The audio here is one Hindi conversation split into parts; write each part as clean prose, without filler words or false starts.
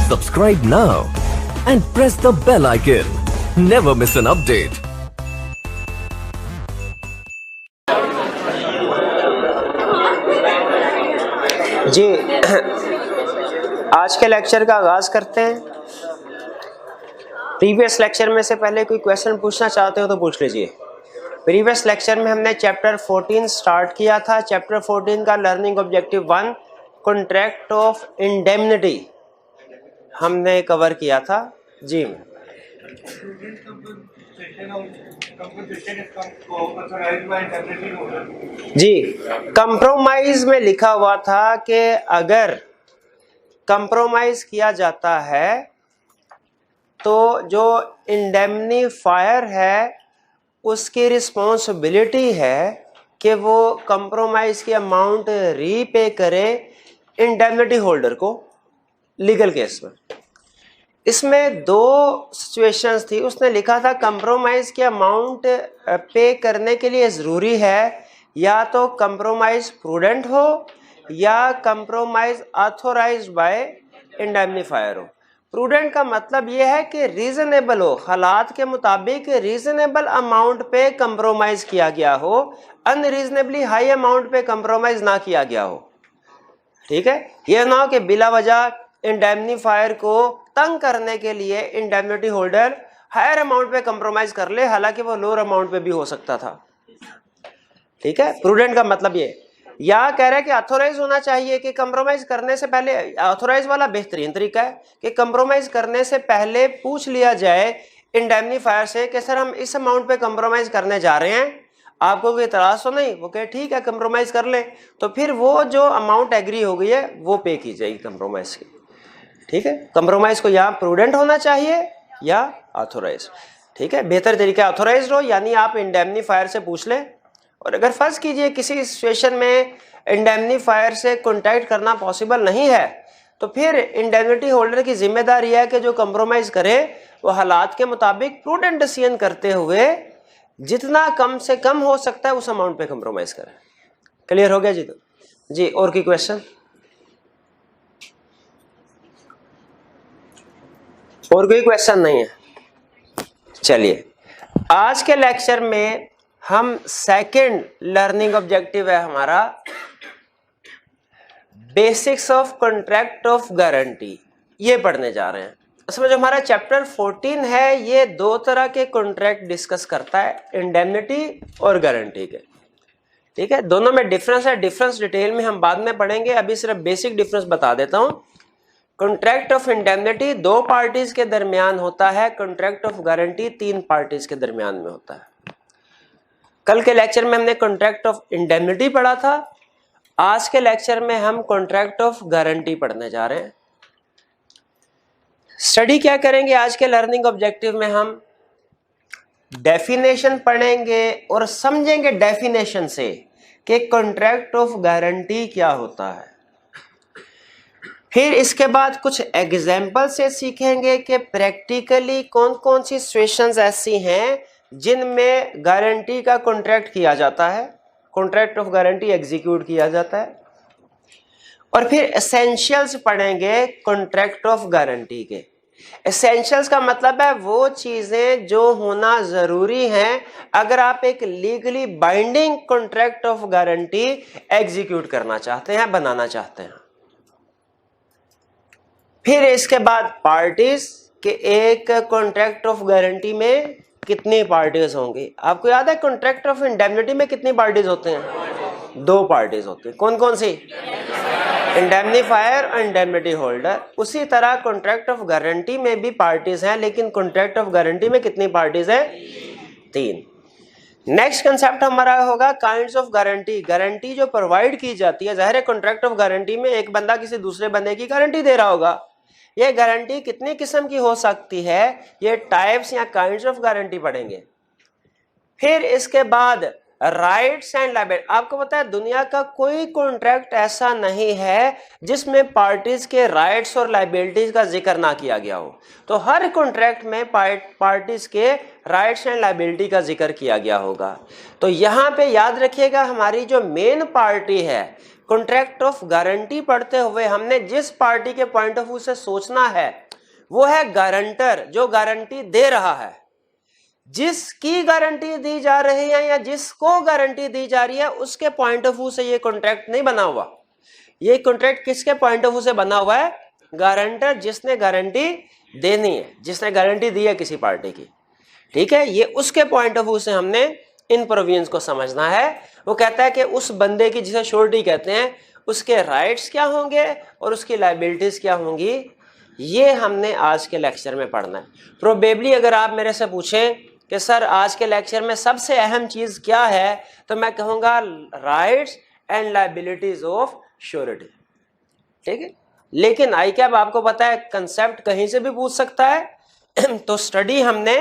Subscribe now and press the bell icon. Never miss an update. जी आज के लेक्चर का आगाज करते हैं। प्रीवियस लेक्चर में से पहले कोई क्वेश्चन पूछना चाहते हो तो पूछ लीजिए। प्रीवियस लेक्चर में हमने चैप्टर 14 स्टार्ट किया था। चैप्टर 14 का learning objective 1 contract of indemnity हमने कवर किया था। जी कंप्रोमाइज में लिखा हुआ था कि अगर कंप्रोमाइज किया जाता है तो जो इंडेमनीफायर है उसकी रिस्पॉन्सिबिलिटी है कि वो कंप्रोमाइज की अमाउंट रीपे करे इंडेमनिटी होल्डर को लीगल केस में। इसमें दो सिचुएशंस थी। उसने लिखा था कंप्रोमाइज की अमाउंट पे करने के लिए ज़रूरी है या तो कंप्रोमाइज प्रूडेंट हो या कंप्रोमाइज ऑथोराइज्ड बाय इंडेमनीफायर हो। प्रूडेंट का मतलब यह है कि रीजनेबल हो, हालात के मुताबिक रीजनेबल अमाउंट पे कंप्रोमाइज किया गया हो, अनरीजनेबली हाई अमाउंट पे कंप्रोमाइज ना किया गया हो। ठीक है, यह ना हो कि बिला वजह इंडेमनीफायर को तंग करने के लिए इंडेमनिटी होल्डर हायर अमाउंट पे कंप्रोमाइज कर ले, हालांकि वो लोअर अमाउंट पे भी हो सकता था। ठीक है, प्रूडेंट का मतलब ये। या कह रहे हैं कि ऑथोराइज होना चाहिए कि कंप्रोमाइज करने से पहले, ऑथोराइज वाला बेहतरीन तरीका है कि कंप्रोमाइज करने से पहले पूछ लिया जाए इंडेमनीफायर से कि सर हम इस अमाउंट पे कंप्रोमाइज करने जा रहे हैं, आपको कोई इतराज तो नहीं? वो कहे ठीक है कंप्रोमाइज कर ले, तो फिर वो जो अमाउंट एग्री हो गई है वो पे की जाएगी कंप्रोमाइज की। ठीक है, कंप्रोमाइज को या प्रूडेंट होना चाहिए या ऑथोराइज। ठीक है, बेहतर तरीका ऑथोराइज हो, यानी आप इंडेमनीफायर से पूछ लें। और अगर फर्ज कीजिए किसी सिचुएशन में इंडेमनीफायर से कॉन्टैक्ट करना पॉसिबल नहीं है तो फिर इंडेमनिटी होल्डर की जिम्मेदारी है कि जो कंप्रोमाइज करे वो हालात के मुताबिक प्रूडेंट डिसीजन करते हुए जितना कम से कम हो सकता है उस अमाउंट पे कंप्रोमाइज करे। क्लियर हो गया जी? तो जी और कोई क्वेश्चन? और कोई क्वेश्चन नहीं है? चलिए आज के लेक्चर में हम सेकंड लर्निंग ऑब्जेक्टिव है हमारा basics of contract of guarantee, ये पढ़ने जा रहे हैं। इसमें जो हमारा चैप्टर 14 है ये दो तरह के कॉन्ट्रैक्ट डिस्कस करता है, इंडेमनिटी और गारंटी के। ठीक है, दोनों में डिफरेंस है, डिफरेंस डिटेल में हम बाद में पढ़ेंगे, अभी सिर्फ बेसिक डिफरेंस बता देता हूं। कॉन्ट्रैक्ट ऑफ इंडेमनिटी दो पार्टीज के दरमियान होता है, कॉन्ट्रैक्ट ऑफ गारंटी तीन पार्टीज के दरमियान में होता है। कल के लेक्चर में हमने कॉन्ट्रैक्ट ऑफ इंडेमनिटी पढ़ा था, आज के लेक्चर में हम कॉन्ट्रैक्ट ऑफ गारंटी पढ़ने जा रहे हैं। स्टडी क्या करेंगे आज के लर्निंग ऑब्जेक्टिव में? हम डेफिनेशन पढ़ेंगे और समझेंगे डेफिनेशन से कि कॉन्ट्रैक्ट ऑफ गारंटी क्या होता है। फिर इसके बाद कुछ एग्जाम्पल से सीखेंगे कि प्रैक्टिकली कौन कौन सी सिचुएशंस ऐसी हैं जिनमें गारंटी का कॉन्ट्रैक्ट किया जाता है, कॉन्ट्रैक्ट ऑफ गारंटी एग्जीक्यूट किया जाता है। और फिर एसेंशियल्स पढ़ेंगे कॉन्ट्रैक्ट ऑफ गारंटी के। एसेंशियल्स का मतलब है वो चीजें जो होना जरूरी हैं अगर आप एक legally binding contract of guarantee execute करना चाहते हैं, बनाना चाहते हैं। फिर इसके बाद पार्टीज के, एक कॉन्ट्रैक्ट ऑफ गारंटी में कितनी पार्टीज होंगी? आपको याद है कॉन्ट्रैक्ट ऑफ इंडेमनिटी में कितनी पार्टीज होते हैं? दो पार्टीज होती हैं। कौन कौन सी? इंडेमनीफायर और इंडेमनिटी होल्डर। उसी तरह कॉन्ट्रैक्ट ऑफ गारंटी में भी पार्टीज हैं, लेकिन कॉन्ट्रैक्ट ऑफ गारंटी में कितनी पार्टीज हैं? तीन। नेक्स्ट कंसेप्ट हमारा होगा काइंड्स ऑफ गारंटी। गारंटी जो प्रोवाइड की जाती है, जाहिर है कॉन्ट्रैक्ट ऑफ गारंटी में एक बंदा किसी दूसरे बंदे की गारंटी दे रहा होगा। ये गारंटी कितनी किस्म की हो सकती है, ये टाइप्स या काइंड्स ऑफ गारंटी पढ़ेंगे। फिर इसके बाद राइट्स एंड लायबिलिटी। आपको पता है दुनिया का कोई कॉन्ट्रैक्ट ऐसा नहीं है जिसमें पार्टीज के राइट्स और लायबिलिटीज का जिक्र ना किया गया हो। तो हर कॉन्ट्रैक्ट में पार्टीज के राइट्स एंड लायबिलिटी का जिक्र किया गया होगा। तो यहाँ पे याद रखिएगा हमारी जो मेन पार्टी है कॉन्ट्रैक्ट ऑफ गारंटी पढ़ते हुए हमने जिस पार्टी के पॉइंट ऑफ व्यू से सोचना है वो है गारंटर, जो गारंटी दे रहा है। जिसकी गारंटी दी जा रही है या जिसको गारंटी दी जा रही है उसके पॉइंट ऑफ व्यू से ये कॉन्ट्रैक्ट नहीं बना हुआ। ये कॉन्ट्रैक्ट किसके पॉइंट ऑफ व्यू से बना हुआ है? गारंटर, जिसने गारंटी देनी है, जिसने गारंटी दी है किसी पार्टी की, ठीक है। ये उसके पॉइंट ऑफ व्यू से हमने इन प्रोविजंस को समझना है। वो कहता है कि उस बंदे की, जिसे श्योरिटी कहते हैं, उसके राइट्स क्या होंगे और उसकी लायबिलिटीज क्या होंगी, ये हमने आज के लेक्चर में पढ़ना है। प्रोबेबली अगर आप मेरे से पूछें कि सर आज के लेक्चर में सबसे अहम चीज क्या है, तो मैं कहूँगा rights and liabilities of surety, ठीक है। लेकिन आई कैप आपको पता है कंसेप्ट कहीं से भी पूछ सकता है तो स्टडी हमने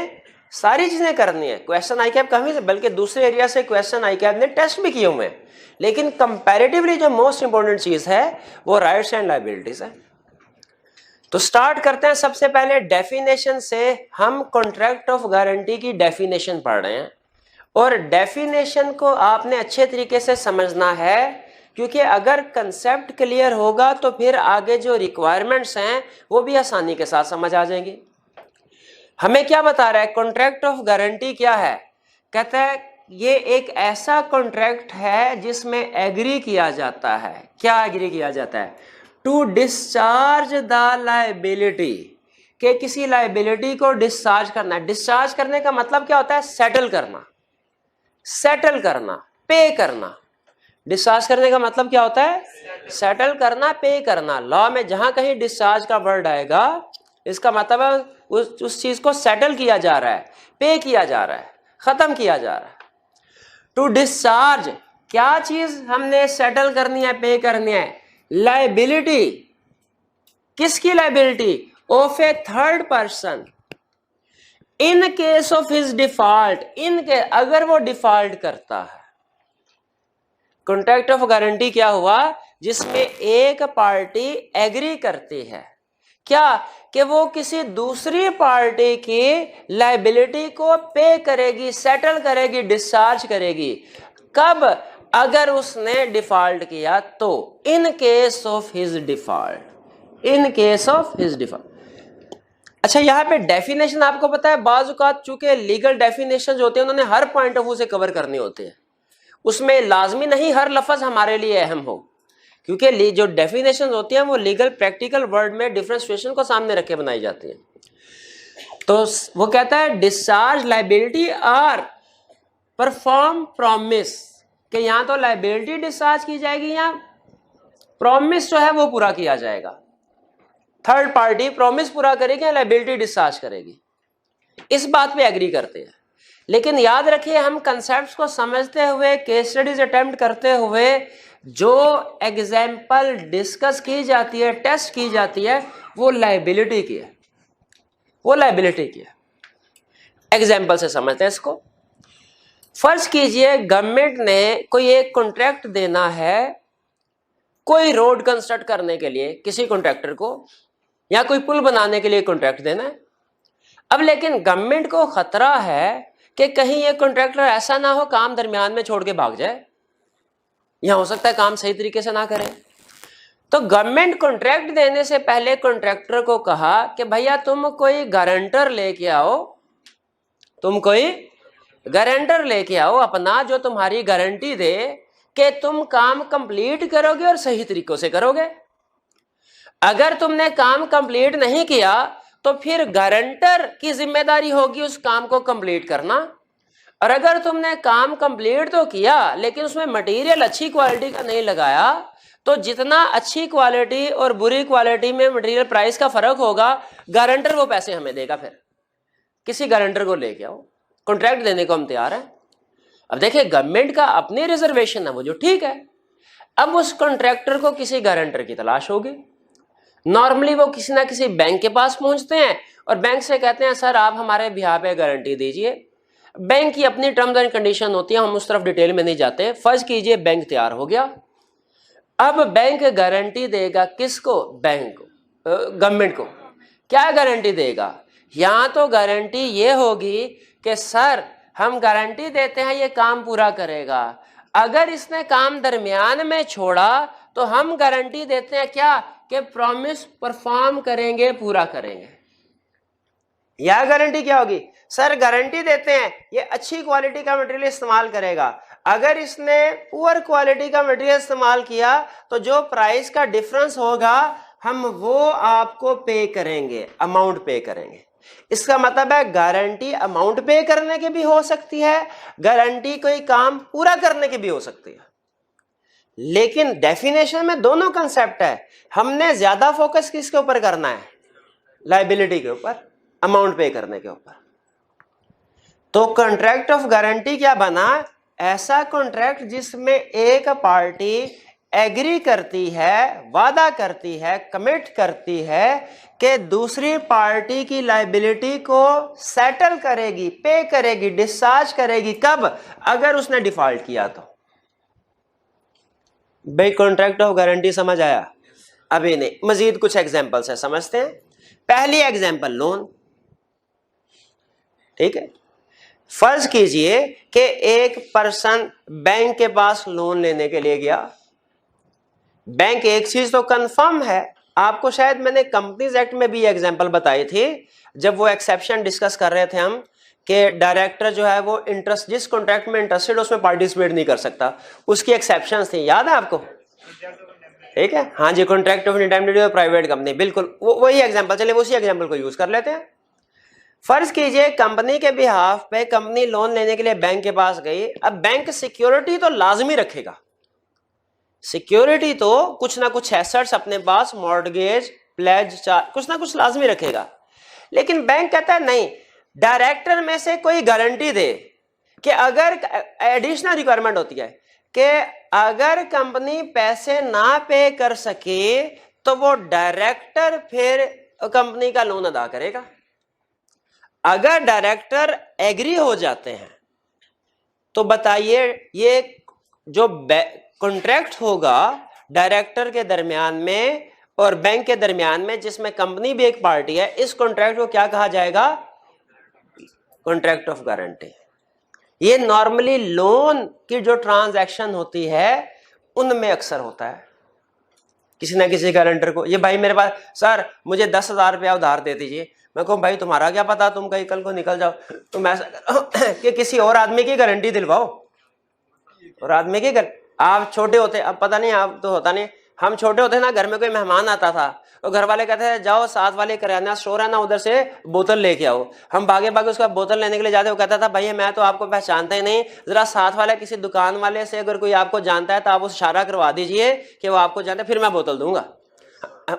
सारी चीजें करनी है। क्वेश्चन आई कैप कहीं से, बल्कि दूसरे एरिया से क्वेश्चन आई कैप ने टेस्ट भी किए हुए हैं, लेकिन कंपैरेटिवली जो मोस्ट इंपॉर्टेंट चीज है वो राइट्स एंड लायबिलिटीज है। तो स्टार्ट करते हैं सबसे पहले डेफिनेशन से। हम कॉन्ट्रैक्ट ऑफ गारंटी की डेफिनेशन पढ़ रहे हैं और डेफिनेशन को आपने अच्छे तरीके से समझना है, क्योंकि अगर कंसेप्ट क्लियर होगा तो फिर आगे जो रिक्वायरमेंट्स हैं वो भी आसानी के साथ समझ आ जाएंगी। हमें क्या बता रहा है? कॉन्ट्रैक्ट ऑफ गारंटी क्या है? कहता है ये एक ऐसा कॉन्ट्रैक्ट है जिसमें एग्री किया जाता है। क्या एग्री किया जाता है? टू डिस्चार्ज द लायबिलिटी, कि किसी लायबिलिटी को डिस्चार्ज करना है। डिस्चार्ज करने का मतलब क्या होता है? सेटल करना, सेटल करना, पे करना। डिस्चार्ज करने का मतलब क्या होता है? सेटल करना, पे करना। लॉ में जहां कहीं डिस्चार्ज का वर्ड आएगा इसका मतलब है उस चीज को सेटल किया जा रहा है, पे किया जा रहा है, खत्म किया जा रहा है। टू डिस्चार्ज, क्या चीज हमने सेटल करनी है, पे करनी है? लायबिलिटी। किसकी liability? Of A third person in case of his default, इनके अगर वो डिफॉल्ट करता है। कॉन्ट्रैक्ट ऑफ गारंटी क्या हुआ? जिसमें एक पार्टी एग्री करती है क्या कि वो किसी दूसरी पार्टी की लायबिलिटी को पे करेगी, सेटल करेगी, डिस्चार्ज करेगी। कब? अगर उसने डिफॉल्ट किया तो। In case of his default, in case of his default. अच्छा, यहां पे डेफिनेशन आपको पता है बाज़ औक़ात चूंकि लीगल डेफिनेशन होते हैं उन्होंने हर पॉइंट ऑफ व्यू से कवर करने होते हैं, उसमें लाजमी नहीं हर लफ्ज हमारे लिए अहम हो, क्योंकि जो डेफिनेशन होती हैं वो लीगल प्रैक्टिकल वर्ड में डिफरेंट सिचुएशन को सामने रख के बनाई जाती है। तो वो कहता है discharge liability or perform promise, कि यहां तो लायबिलिटी डिस्चार्ज की जाएगी या प्रॉमिस जो है वो पूरा किया जाएगा। थर्ड पार्टी प्रॉमिस पूरा करेगी या लायबिलिटी डिस्चार्ज करेगी, इस बात पे एग्री करते हैं। लेकिन याद रखिए हम कंसेप्ट्स को समझते हुए, केस स्टडीज अटेम्प्ट करते हुए जो एग्जाम्पल डिस्कस की जाती है, टेस्ट की जाती है, वो लायबिलिटी की है, वो लायबिलिटी की है। एग्जाम्पल से समझते हैं इसको। फर्ज कीजिए गवर्नमेंट ने कोई एक कॉन्ट्रैक्ट देना है कोई रोड कंस्ट्रक्ट करने के लिए किसी कॉन्ट्रैक्टर को, या कोई पुल बनाने के लिए कॉन्ट्रैक्ट देना है। अब लेकिन गवर्नमेंट को खतरा है कि कहीं ये कॉन्ट्रैक्टर ऐसा ना हो काम दरमियान में छोड़ के भाग जाए, या हो सकता है काम सही तरीके से ना करे। तो गवर्नमेंट कॉन्ट्रैक्ट देने से पहले कॉन्ट्रैक्टर को कहा कि भैया तुम कोई गारंटर लेके आओ, तुम कोई गारंटर लेके आओ अपना, जो तुम्हारी गारंटी दे कि तुम काम कंप्लीट करोगे और सही तरीकों से करोगे। अगर तुमने काम कंप्लीट नहीं किया तो फिर गारंटर की जिम्मेदारी होगी उस काम को कंप्लीट करना। और अगर तुमने काम कंप्लीट तो किया लेकिन उसमें मटेरियल अच्छी क्वालिटी का नहीं लगाया, तो जितना अच्छी क्वालिटी और बुरी क्वालिटी में मटेरियल प्राइस का फर्क होगा, गारंटर वो पैसे हमें देगा। फिर किसी गारंटर को लेके आओ, कॉन्ट्रैक्ट देने को हम तैयार हैं। अब देखिए गवर्नमेंट का अपनी रिजर्वेशन है वो जो ठीक है। अब उस कॉन्ट्रैक्टर को किसी गारंटर की तलाश होगी। नॉर्मली वो किसी ना किसी बैंक के पास पहुंचते हैं और बैंक से कहते हैं सर आप हमारे बिहाफ पे गारंटी दीजिए। बैंक की अपनी टर्म्स एंड कंडीशन होती है, हम उस तरफ डिटेल में नहीं जाते। फर्ज कीजिए बैंक तैयार हो गया। अब बैंक गारंटी देगा किसको? बैंक को, गवर्नमेंट को। क्या गारंटी देगा? यहां तो गारंटी ये होगी कि सर हम गारंटी देते हैं ये काम पूरा करेगा। अगर इसने काम दरमियान में छोड़ा तो हम गारंटी देते हैं क्या कि प्रॉमिस परफॉर्म करेंगे, पूरा करेंगे। यह गारंटी क्या होगी? सर गारंटी देते हैं ये अच्छी क्वालिटी का मटेरियल इस्तेमाल करेगा, अगर इसने पुअर क्वालिटी का मटेरियल इस्तेमाल किया तो जो प्राइस का डिफरेंस होगा हम वो आपको पे करेंगे, अमाउंट पे करेंगे। इसका मतलब है गारंटी अमाउंट पे करने की भी हो सकती है, गारंटी कोई काम पूरा करने की भी हो सकती है, लेकिन डेफिनेशन में दोनों कंसेप्ट है। हमने ज्यादा फोकस किसके ऊपर करना है? लायबिलिटी के ऊपर, अमाउंट पे करने के ऊपर। तो कॉन्ट्रैक्ट ऑफ गारंटी क्या बना? ऐसा कॉन्ट्रैक्ट जिसमें एक पार्टी एग्री करती है, वादा करती है, कमिट करती है कि दूसरी पार्टी की लायबिलिटी को सेटल करेगी, पे करेगी, डिस्चार्ज करेगी। कब? अगर उसने डिफॉल्ट किया तो। भाई कॉन्ट्रैक्ट ऑफ गारंटी समझ आया? अभी नहीं, मजीद कुछ एग्जांपल्स है, समझते हैं। पहली एग्जांपल लोन, ठीक है। फर्ज कीजिए कि एक पर्सन बैंक के पास लोन लेने के लिए गया। बैंक एक चीज तो कंफर्म है, आपको शायद मैंने कंपनीज एक्ट में भी एग्जांपल बताई थी जब वो एक्सेप्शन डिस्कस कर रहे थे हम, कि डायरेक्टर जो है वो इंटरेस्ट, जिस कॉन्ट्रैक्ट में इंटरेस्टेड उसमें पार्टिसिपेट नहीं कर सकता, उसकी एक्सेप्शन थी, याद है आपको? ठीक है, हाँ जी, कॉन्ट्रैक्ट ऑफ इंडेमनिटी और प्राइवेट कंपनी, बिल्कुल वही एग्जांपल। चलिए उसी एग्जांपल को यूज कर लेते हैं। फर्ज कीजिए कंपनी के बिहाफ पे कंपनी लोन लेने के लिए बैंक के पास गई। अब बैंक सिक्योरिटी तो लाजमी रखेगा, सिक्योरिटी तो कुछ ना कुछ एसेट्स अपने पास, मॉर्गेज, प्लेज, कुछ ना कुछ लाजमी रखेगा। लेकिन बैंक कहता है नहीं, डायरेक्टर में से कोई गारंटी दे कि अगर, एडिशनल रिक्वायरमेंट होती है कि अगर कंपनी पैसे ना पे कर सके तो वो डायरेक्टर फिर कंपनी का लोन अदा करेगा। अगर डायरेक्टर एग्री हो जाते हैं तो बताइए ये जो कॉन्ट्रैक्ट होगा डायरेक्टर के दरमियान में और बैंक के दरमियान में, जिसमें कंपनी भी एक पार्टी है, इस कॉन्ट्रैक्ट को क्या कहा जाएगा? Contract of guarantee. ये नॉर्मली लोन की जो ट्रांजैक्शन होती है उनमें अक्सर होता है। किसी ना किसी गारंटर को, ये भाई मेरे पास सर मुझे 10,000 रुपया उधार दे दीजिए, मैं कहूँ भाई तुम्हारा क्या पता, तुम कहीं कल को निकल जाओ, तुम ऐसा कि किसी और आदमी की गारंटी दिलवाओ, और आदमी की आप छोटे होते, अब पता नहीं आप तो होता नहीं, हम छोटे होते ना, घर में कोई मेहमान आता था तो घर वाले कहते थे जाओ साथ वाले किराना स्टोर है ना, उधर से बोतल लेके आओ। हम भागे भागे उसका बोतल लेने के लिए जाते, वो कहता था भाई मैं तो आपको पहचानता ही नहीं, जरा साथ वाले किसी दुकान वाले से अगर कोई आपको जानता है तो आप उस इशारा करवा दीजिए कि वो आपको जानता है, फिर मैं बोतल दूंगा।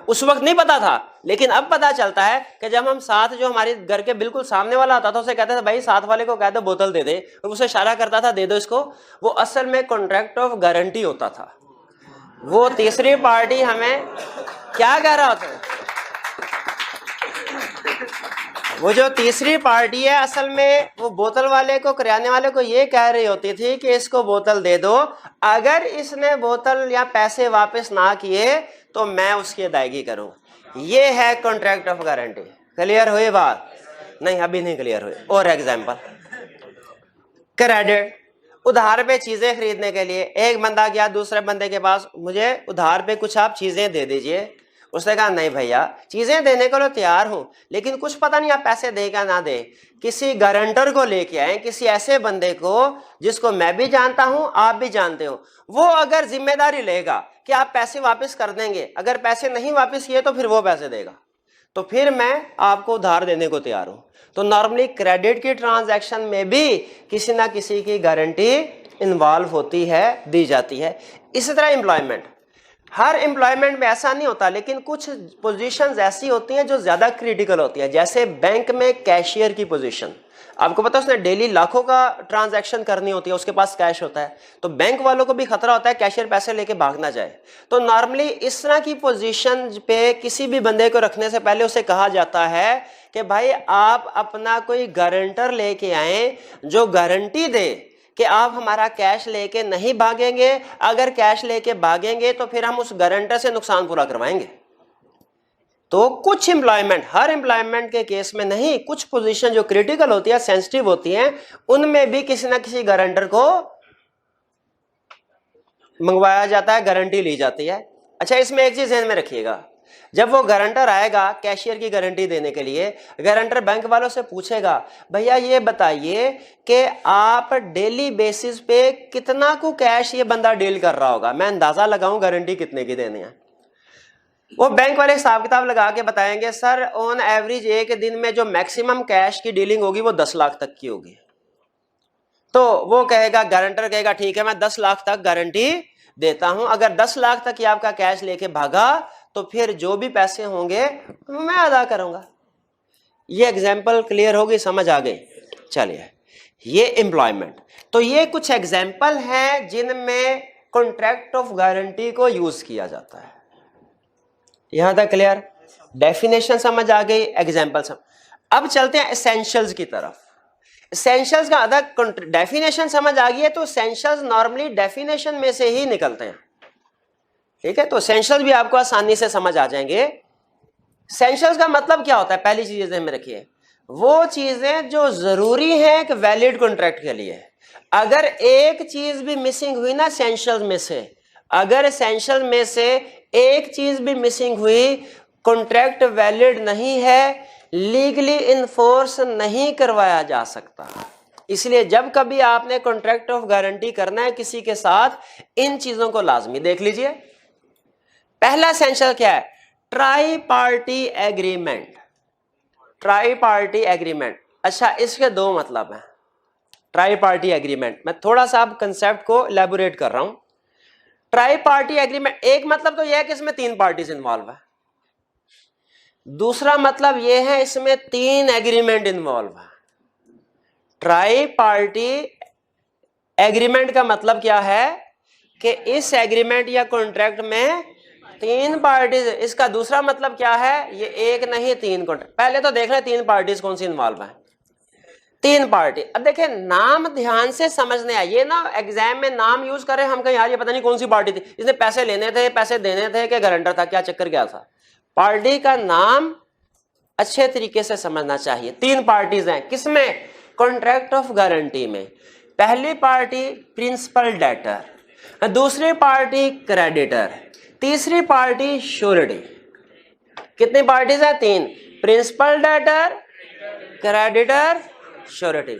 उस वक्त नहीं पता था, लेकिन अब पता चलता है कि जब हम साथ, जो हमारे घर के बिल्कुल सामने वाला आता था, उसे कहता था भाई साथ वाले को कह दो बोतल दे दे, और उसे इशारा करता था दे दो इसको, वो असल में कॉन्ट्रैक्ट ऑफ गारंटी होता था। वो तीसरी पार्टी हमें क्या कह रहा होता है? वो जो तीसरी पार्टी है असल में वो बोतल वाले को, किराने वाले को ये कह रही होती थी कि इसको बोतल दे दो, अगर इसने बोतल या पैसे वापस ना किए तो मैं उसकी अदायगी करूं। ये है कॉन्ट्रैक्ट ऑफ गारंटी। क्लियर हुई बात? नहीं अभी नहीं क्लियर हुई। और एग्जांपल, क्रेडिट, उधार पे चीजें खरीदने के लिए एक बंदा गया दूसरे बंदे के पास, मुझे उधार पे कुछ आप चीजें दे दीजिए। उसने कहा नहीं भैया चीजें देने को तो तैयार हूं, लेकिन कुछ पता नहीं आप पैसे देगा ना दे। किसी गारंटर को लेके आए, किसी ऐसे बंदे को जिसको मैं भी जानता हूं आप भी जानते हो, वो अगर जिम्मेदारी लेगा कि आप पैसे वापस कर देंगे, अगर पैसे नहीं वापस किए तो फिर वो पैसे देगा, तो फिर मैं आपको उधार देने को तैयार हूं। तो नॉर्मली क्रेडिट की ट्रांजैक्शन में भी किसी ना किसी की गारंटी इन्वॉल्व होती है, दी जाती है। इसी तरह एम्प्लॉयमेंट, हर एम्प्लॉयमेंट में ऐसा नहीं होता, लेकिन कुछ पोजीशंस ऐसी होती हैं जो ज्यादा क्रिटिकल होती है। जैसे बैंक में कैशियर की पोजीशन, आपको पता है उसने डेली लाखों का ट्रांजैक्शन करनी होती है, उसके पास कैश होता है, तो बैंक वालों को भी खतरा होता है कैशियर पैसे लेके भाग ना जाए। तो नॉर्मली इस तरह की पोजीशन पे किसी भी बंदे को रखने से पहले उसे कहा जाता है कि भाई आप अपना कोई गारंटर लेके आए जो गारंटी दे कि आप हमारा कैश लेके नहीं भागेंगे, अगर कैश लेके भागेंगे तो फिर हम उस गारंटर से नुकसान पूरा करवाएंगे। तो कुछ एम्प्लॉयमेंट, हर एम्प्लॉयमेंट के केस में नहीं, कुछ पोजीशन जो क्रिटिकल होती है, सेंसिटिव होती हैं, उनमें भी किसी ना किसी गारंटर को मंगवाया जाता है, गारंटी ली जाती है। अच्छा, इसमें एक चीज ध्यान में रखिएगा, जब वो गारंटर आएगा कैशियर की गारंटी देने के लिए, गारंटर बैंक वालों से पूछेगा भैया ये बताइए कि आप डेली बेसिस पे कितना को कैश ये बंदा डील कर रहा होगा, मैं अंदाजा लगाऊं गारंटी कितने की देनी है। वो बैंक वाले हिसाब किताब लगा के बताएंगे सर ऑन एवरेज एक दिन में जो मैक्सिमम कैश की डीलिंग होगी वो 10 लाख तक की होगी। तो वो कहेगा, गारंटर कहेगा ठीक है मैं 10 लाख तक गारंटी देता हूं, अगर 10 लाख तक ही आपका कैश लेके भागा तो फिर जो भी पैसे होंगे मैं अदा करूंगा। ये एग्जाम्पल क्लियर होगी, समझ आ गई? चलिए, ये एम्प्लॉयमेंट, तो ये कुछ एग्जाम्पल हैं जिनमें कॉन्ट्रैक्ट ऑफ गारंटी को यूज किया जाता है। यहां तक क्लियर? डेफिनेशन समझ आ गई, एग्जाम्पल समझ। अब चलते हैं एसेंशियल्स की तरफ। एसेंशियल्स का अदर डेफिनेशन समझ आ गई है तो एसेंशियल्स नॉर्मली डेफिनेशन में से ही निकलते हैं, ठीक है? तो एसेंशियल्स भी आपको आसानी से समझ आ जाएंगे। एसेंशियल्स का मतलब क्या होता है? पहली चीज ध्यान में रखिए, वो चीजें जो जरूरी हैं एक वैलिड कॉन्ट्रैक्ट के लिए। अगर एक चीज भी मिसिंग हुई ना एसेंशियल्स में से, अगर एसेंशियल में से एक चीज भी मिसिंग हुई, कॉन्ट्रैक्ट वैलिड नहीं है, लीगली इन्फोर्स नहीं करवाया जा सकता। इसलिए जब कभी आपने कॉन्ट्रैक्ट ऑफ गारंटी करना है किसी के साथ, इन चीजों को लाजमी देख लीजिए। पहला एसेंशियल क्या है? Try party agreement. Try party agreement, अच्छा इसके दो मतलब हैं। ट्राई पार्टी एग्रीमेंट, मैं थोड़ा सा अब कंसेप्ट को इलैबोरेट कर रहा हूं। ट्राई पार्टी एग्रीमेंट, एक मतलब तो यह है कि इसमें 3 पार्टीज इन्वॉल्व है। दूसरा मतलब यह है इसमें 3 एग्रीमेंट इन्वॉल्व है। ट्राई पार्टी एग्रीमेंट का मतलब क्या है कि इस एग्रीमेंट या कॉन्ट्रैक्ट में 3 पार्टीज। इसका दूसरा मतलब क्या है? ये एक नहीं 3 कॉन्ट्रैक्ट। पहले तो देख लें 3 पार्टीज कौन सी इन्वॉल्व है। 3 पार्टी। अब देखें, नाम ध्यान से समझने आए, ये ना एग्जाम में नाम यूज करें हम कहीं यार ये पता नहीं कौन सी पार्टी थी, इसने पैसे लेने थे, पैसे देने थे कि गारंटर था, क्या चक्कर क्या था। पार्टी का नाम अच्छे तरीके से समझना चाहिए। 3 पार्टीज हैं किसमें? कॉन्ट्रैक्ट ऑफ गारंटी में। पहली पार्टी प्रिंसिपल डेटर, दूसरी पार्टी क्रेडिटर, तीसरी पार्टी श्योरिटी। कितनी पार्टीज हैं? 3। Principal debtor, creditor, surety.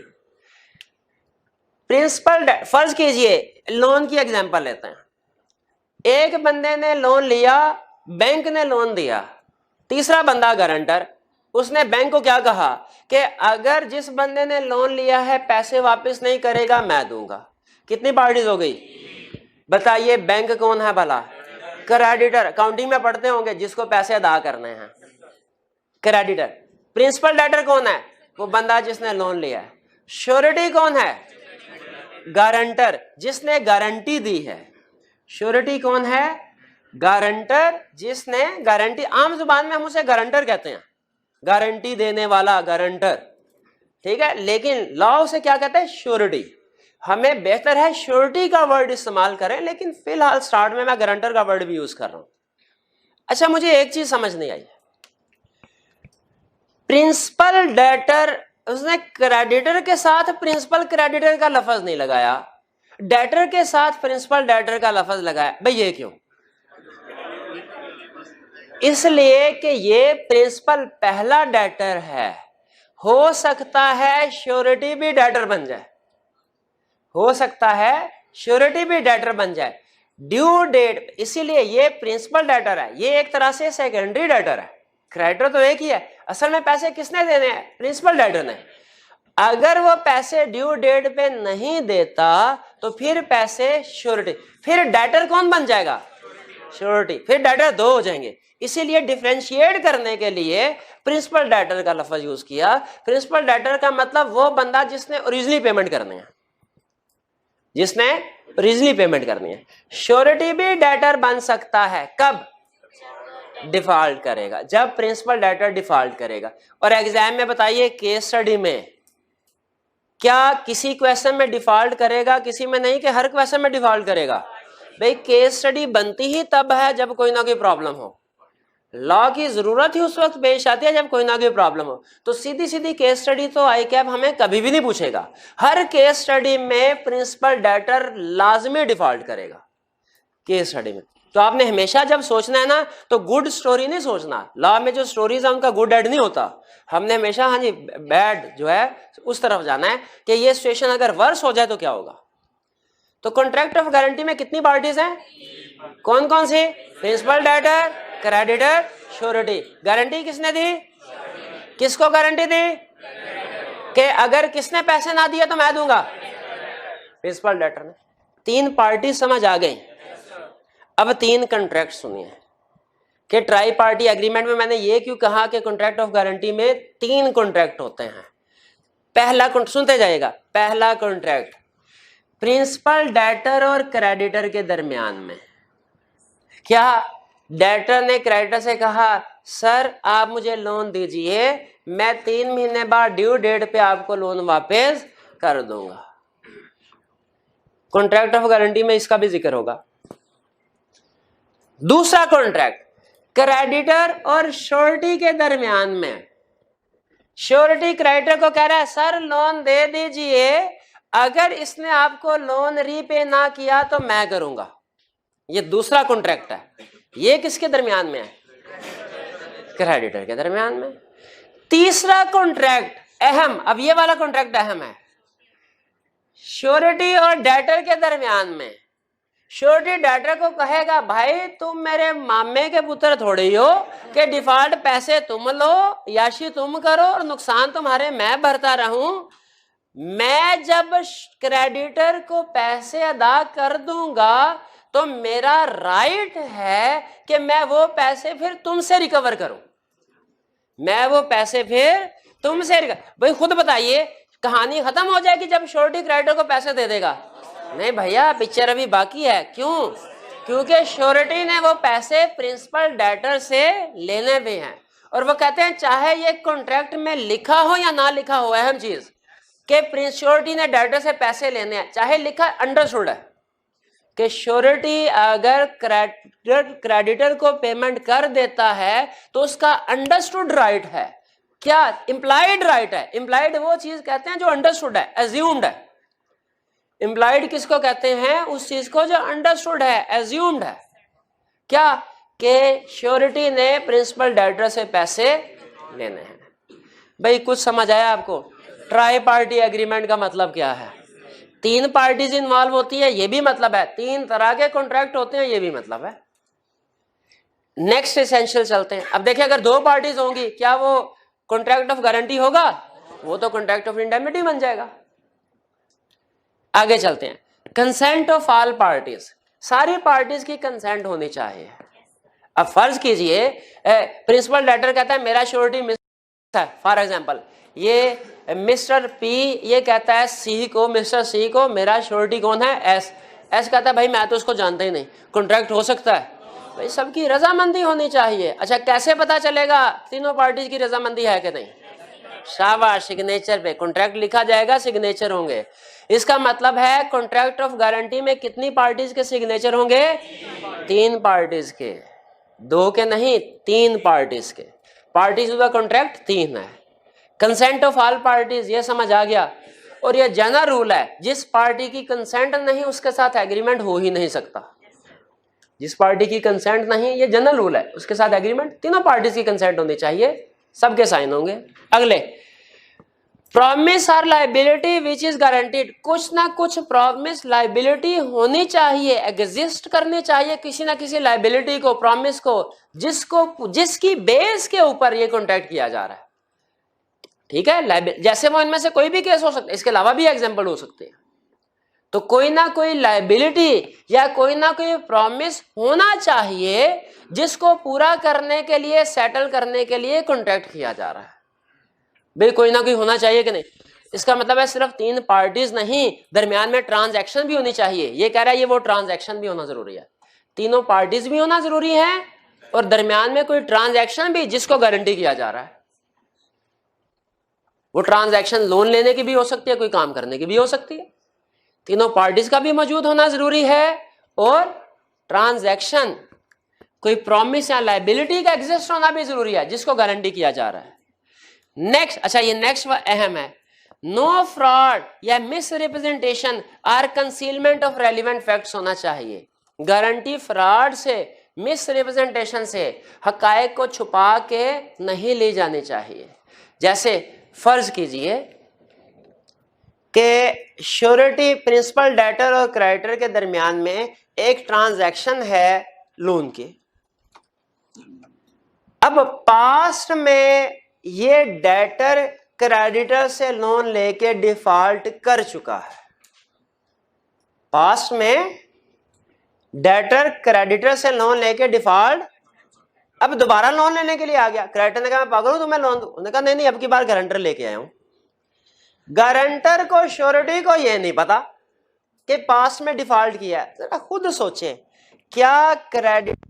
Principal, फर्ज कीजिए लोन की एग्जांपल लेते हैं। एक बंदे ने लोन लिया, बैंक ने लोन दिया, तीसरा बंदा गारंटर, उसने बैंक को क्या कहा कि अगर जिस बंदे ने लोन लिया है पैसे वापस नहीं करेगा मैं दूंगा। कितनी पार्टीज हो गई? बताइए, बैंक कौन है भला? क्रेडिटर, अकाउंटिंग में पढ़ते होंगे जिसको पैसे अदा करने हैं, क्रेडिटर। प्रिंसिपल डेटर कौन है? वो बंदा जिसने लोन लिया है। श्योरिटी कौन है? गारंटर, जिसने गारंटी दी है। श्योरिटी कौन है? गारंटर, जिसने गारंटी, आम जुबान में हम उसे गारंटर कहते हैं, गारंटी देने वाला गारंटर, ठीक है। लेकिन लॉ उसे क्या कहता है? श्योरिटी। हमें बेहतर है श्योरिटी का वर्ड इस्तेमाल करें, लेकिन फिलहाल स्टार्ट में मैं गारंटर का वर्ड भी यूज कर रहा हूं। अच्छा, मुझे एक चीज समझ नहीं आई, प्रिंसिपल डेटर, उसने क्रेडिटर के साथ प्रिंसिपल क्रेडिटर का लफ्ज नहीं लगाया, डेटर के साथ प्रिंसिपल डेटर का लफ्ज लगाया। भाई ये क्यों? इसलिए कि ये प्रिंसिपल पहला डेटर है, हो सकता है श्योरिटी भी डेटर बन जाए, हो सकता है श्योरिटी भी डेटर बन जाए। ड्यू डेट, इसीलिए ये प्रिंसिपल डेटर है, ये एक तरह से सेकेंडरी डेटर है। क्रेडिटर तो एक ही है, असल में पैसे किसने देने हैं? प्रिंसिपल डेटर ने। अगर वो पैसे ड्यू डेट पे नहीं देता तो फिर पैसे श्योरिटी, फिर डेटर कौन बन जाएगा? श्योरिटी, फिर डेटर 2 हो जाएंगे। इसीलिए डिफरेंशिएट करने के लिए प्रिंसिपल डेटर का लफ्ज यूज किया। प्रिंसिपल डेटर का मतलब वो बंदा जिसने ओरिजिनली पेमेंट करनी है, जिसने ओरिजिनली पेमेंट करनी है। श्योरिटी भी डेटर बन सकता है, कब? डिफॉल्ट करेगा, जब प्रिंसिपल डेटर डिफॉल्ट करेगा। और एग्जाम में बताइए केस स्टडी में क्या किसी क्वेश्चन में डिफॉल्ट करेगा, किसी में नहीं, कि हर क्वेश्चन में डिफॉल्ट करेगा? भाई केस स्टडी बनती ही तब है जब कोई ना कोई प्रॉब्लम हो। लॉ की जरूरत ही उस वक्त पेश आती है जब कोई ना कोई प्रॉब्लम हो। तो सीधी सीधी केस स्टडी तो ICAP हमें कभी भी नहीं पूछेगा। हर केस स्टडी में प्रिंसिपल डेटर लाजमी डिफॉल्ट करेगा। केस स्टडी में। तो आपने हमेशा जब सोचना है ना तो गुड स्टोरी नहीं सोचना, लॉ में जो स्टोरीज है उनका गुड एड नहीं होता, हमने हमेशा हाँ जी बैड जो है उस तरफ जाना है कि ये सिचुएशन अगर वर्स हो जाए तो क्या होगा। तो कॉन्ट्रैक्ट ऑफ गारंटी में कितनी पार्टीज हैं, कौन कौन सी, principal, debtor, creditor, surety. Guarantee किसने दी, किसको गारंटी दी कि अगर किसने पैसे ना दिए तो मैं दूंगा, प्रिंसिपल डेटर ने। तीन पार्टी समझ आ गई। अब तीन कॉन्ट्रैक्ट सुनिए कि ट्राई पार्टी एग्रीमेंट में मैंने ये क्यों कहा कि कॉन्ट्रैक्ट ऑफ गारंटी में तीन कॉन्ट्रैक्ट होते हैं। पहला सुनते जाइएगा, पहला कॉन्ट्रैक्ट प्रिंसिपल, डेटर और क्रेडिटर के दरमियान में। क्या डेटर ने क्रेडिटर से कहा सर आप मुझे लोन दीजिए, मैं 3 महीने बाद ड्यू डेट पे आपको लोन वापस कर दूंगा। कॉन्ट्रैक्ट ऑफ गारंटी में इसका भी जिक्र होगा। दूसरा कॉन्ट्रैक्ट क्रेडिटर और श्योरिटी के दरमियान में। श्योरिटी क्रेडिटर को कह रहा है सर लोन दे दीजिए, अगर इसने आपको लोन रीपे ना किया तो मैं करूंगा। ये दूसरा कॉन्ट्रैक्ट है। ये किसके दरमियान में है, क्रेडिटर के दरमियान में। तीसरा कॉन्ट्रैक्ट अहम, अब ये वाला कॉन्ट्रैक्ट अहम है, श्योरिटी और डेटर के दरमियान में। श्योरिटी डेटर को कहेगा भाई तुम मेरे मामे के पुत्र थोड़े ही हो कि डिफॉल्ट पैसे तुम लो, याशी तुम करो और नुकसान तुम्हारे मैं भरता रहूं। मैं जब क्रेडिटर को पैसे अदा कर दूंगा तो मेरा राइट है कि मैं वो पैसे फिर तुमसे रिकवर करूं, मैं वो पैसे फिर तुमसे भाई खुद बताइए कहानी खत्म हो जाएगी जब श्योरिटी क्रेडिटर को पैसे दे देगा? नहीं भैया, पिक्चर अभी बाकी है। क्यों? क्योंकि श्योरिटी ने वो पैसे प्रिंसिपल डेटर से लेने भी हैं और वो कहते हैं चाहे ये कॉन्ट्रैक्ट में लिखा हो या ना लिखा हो, अहम चीज कि श्योरिटी ने डेटर से पैसे लेने हैं, चाहे लिखा अंडरस्टूड है कि श्योरिटी अगर क्रेडिटर को पेमेंट कर देता है तो उसका अंडरस्टूड राइट है। क्या? इंप्लाइड राइट है। इंप्लाइड वो चीज कहते हैं जो अंडरस्टूड है, एज्यूम्ड है। इंप्लाइड किसको कहते हैं? उस चीज को जो अंडरस्टूड है, एज्यूम्ड है। क्या? कि श्योरिटी ने प्रिंसिपल डेटर से पैसे लेने हैं। भाई कुछ समझ आया आपको? ट्राई पार्टी एग्रीमेंट का मतलब क्या है? तीन पार्टीज इन्वॉल्व होती है, ये भी मतलब है। तीन तरह के कॉन्ट्रैक्ट होते हैं, ये भी मतलब है। नेक्स्ट एसेंशियल चलते हैं। अब देखिए अगर दो पार्टीज होंगी क्या वो कॉन्ट्रैक्ट ऑफ गारंटी होगा? वो तो कॉन्ट्रैक्ट ऑफ इंडेमनिटी बन जाएगा। आगे चलते हैं। कंसेंट ऑफ ऑल पार्टीज, सारी पार्टीज की कंसेंट होनी चाहिए। अब फर्ज कीजिए प्रिंसिपल डेटर कहता है मेरा श्योरिटी है, फॉर एग्जांपल ये मिस्टर पी ये कहता है सी को, मिस्टर सी को मेरा श्योरिटी कौन है? एस। एस कहता है भाई मैं तो उसको जानता ही नहीं, कॉन्ट्रैक्ट हो सकता है? भाई सबकी रजामंदी होनी चाहिए। अच्छा कैसे पता चलेगा तीनों पार्टीज की रजामंदी है कि नहीं? शाबाश, सिग्नेचर पे कॉन्ट्रैक्ट लिखा जाएगा, सिग्नेचर होंगे। इसका मतलब है कॉन्ट्रैक्ट ऑफ गारंटी में कितनी पार्टीज के सिग्नेचर होंगे? तीन पार्टीज के, दो के नहीं, तीन पार्टीज के। पार्टीज ऑफ द कॉन्ट्रैक्ट तीन है। कंसेंट ऑफ ऑल पार्टीज, ये समझ आ गया। और ये जनरल रूल है, जिस पार्टी की कंसेंट नहीं उसके साथ एग्रीमेंट हो ही नहीं सकता। जिस पार्टी की कंसेंट नहीं, ये जनरल रूल है, उसके साथ एग्रीमेंट, तीनों पार्टीज की कंसेंट होनी चाहिए, सबके साइन होंगे। अगले, प्रॉमिस और लाइबिलिटी विच इज गारंटीड, कुछ ना कुछ प्रॉमिस लाइबिलिटी होनी चाहिए, एग्जिस्ट करनी चाहिए किसी ना किसी लाइबिलिटी को, प्रॉमिस को, जिसकी बेस के ऊपर ये कॉन्ट्रैक्ट किया जा रहा है। ठीक है, जैसे वो इनमें से कोई भी केस हो सकता है, इसके अलावा भी एग्जाम्पल हो सकते हैं। तो कोई ना कोई लाइबिलिटी या कोई ना कोई प्रॉमिस होना चाहिए जिसको पूरा करने के लिए, सेटल करने के लिए कॉन्ट्रैक्ट किया जा रहा है। भाई कोई ना कोई होना चाहिए कि नहीं? इसका मतलब है सिर्फ तीन पार्टीज नहीं, दरमियान में ट्रांजैक्शन भी होनी चाहिए। ये कह रहा है ये वो ट्रांजैक्शन भी होना जरूरी है, तीनों पार्टीज भी होना जरूरी है और दरमियान में कोई ट्रांजैक्शन भी जिसको गारंटी किया जा रहा है। वो ट्रांजैक्शन लोन लेने की भी हो सकती है, कोई काम करने की भी हो सकती है। तीनों पार्टीज का भी मौजूद होना जरूरी है और ट्रांजैक्शन, कोई प्रॉमिस या लायबिलिटी का एग्जिस्ट होना भी जरूरी है जिसको गारंटी किया जा रहा है। नेक्स्ट, अच्छा ये नेक्स्ट अहम है, नो फ्रॉड या मिस रिप्रेजेंटेशन और कंसीलमेंट ऑफ रेलिवेंट फैक्ट्स होना चाहिए। गारंटी फ्रॉड से, मिस रिप्रेजेंटेशन से, हकायक को छुपा के नहीं ली जानी चाहिए। जैसे फर्ज कीजिए कि श्योरिटी प्रिंसिपल डेटर और क्रेडिटर के दरमियान में एक ट्रांजैक्शन है लोन की। अब पास्ट में ये डेटर क्रेडिटर से लोन लेके डिफॉल्ट कर चुका है। पास्ट में डेटर क्रेडिटर से लोन लेके डिफॉल्ट, अब दोबारा लोन लेने के लिए आ गया। क्रेडिटर ने कहा मैं पागल हूं तुम्हें लोन दूं, उन्होंने कहा नहीं नहीं अब की बार गारंटर लेके आया हूं। गारंटर को श्योरिटी को यह नहीं पता कि पास्ट में डिफॉल्ट किया है। जरा खुद सोचें, क्या क्रेडिट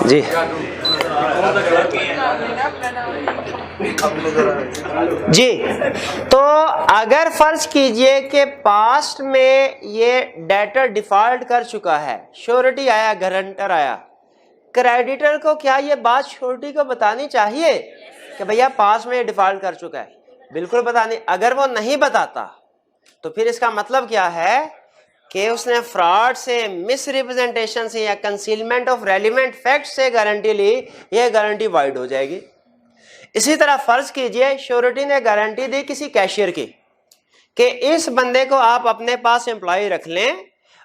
जी जी तो अगर फर्ज कीजिए कि पास्ट में ये डेटर डिफॉल्ट कर चुका है, श्योरिटी आया, गारंटर आया, क्रेडिटर को क्या ये बात श्योरिटी को बतानी चाहिए कि भैया पास्ट में डिफॉल्ट कर चुका है? बिल्कुल बतानी। अगर वो नहीं बताता तो फिर इसका मतलब क्या है कि उसने फ्रॉड से, मिस रिप्रेजेंटेशन से या कंसीलमेंट ऑफ रेलिवेंट फैक्ट से गारंटी ली, यह गारंटी वाइड हो जाएगी। इसी तरह फर्ज कीजिए श्योरिटी ने गारंटी दी किसी कैशियर की कि इस बंदे को आप अपने पास एम्प्लॉय रख लें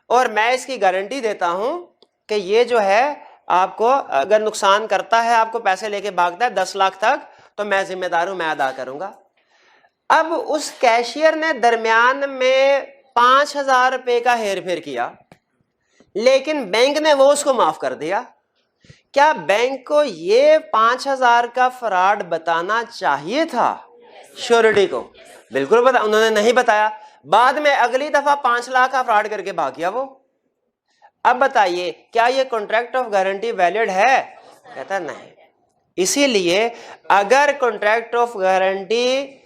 और मैं इसकी गारंटी देता हूं कि ये जो है आपको अगर नुकसान करता है, आपको पैसे लेके भागता है 10 लाख तक, तो मैं जिम्मेदार हूं, मैं अदा करूंगा। अब उस कैशियर ने दरमियान में 5,000 रुपए का हेर फेर किया, लेकिन बैंक ने वो उसको माफ कर दिया। क्या बैंक को ये 5,000 का फ्रॉड बताना चाहिए था श्योरिटी को? बिल्कुल बता, उन्होंने नहीं बताया। बाद में अगली दफा 5 लाख का फ्रॉड करके भाग गया वो। अब बताइए क्या ये कॉन्ट्रैक्ट ऑफ गारंटी वैलिड है? कहता नहीं। इसीलिए अगर कॉन्ट्रैक्ट ऑफ गारंटी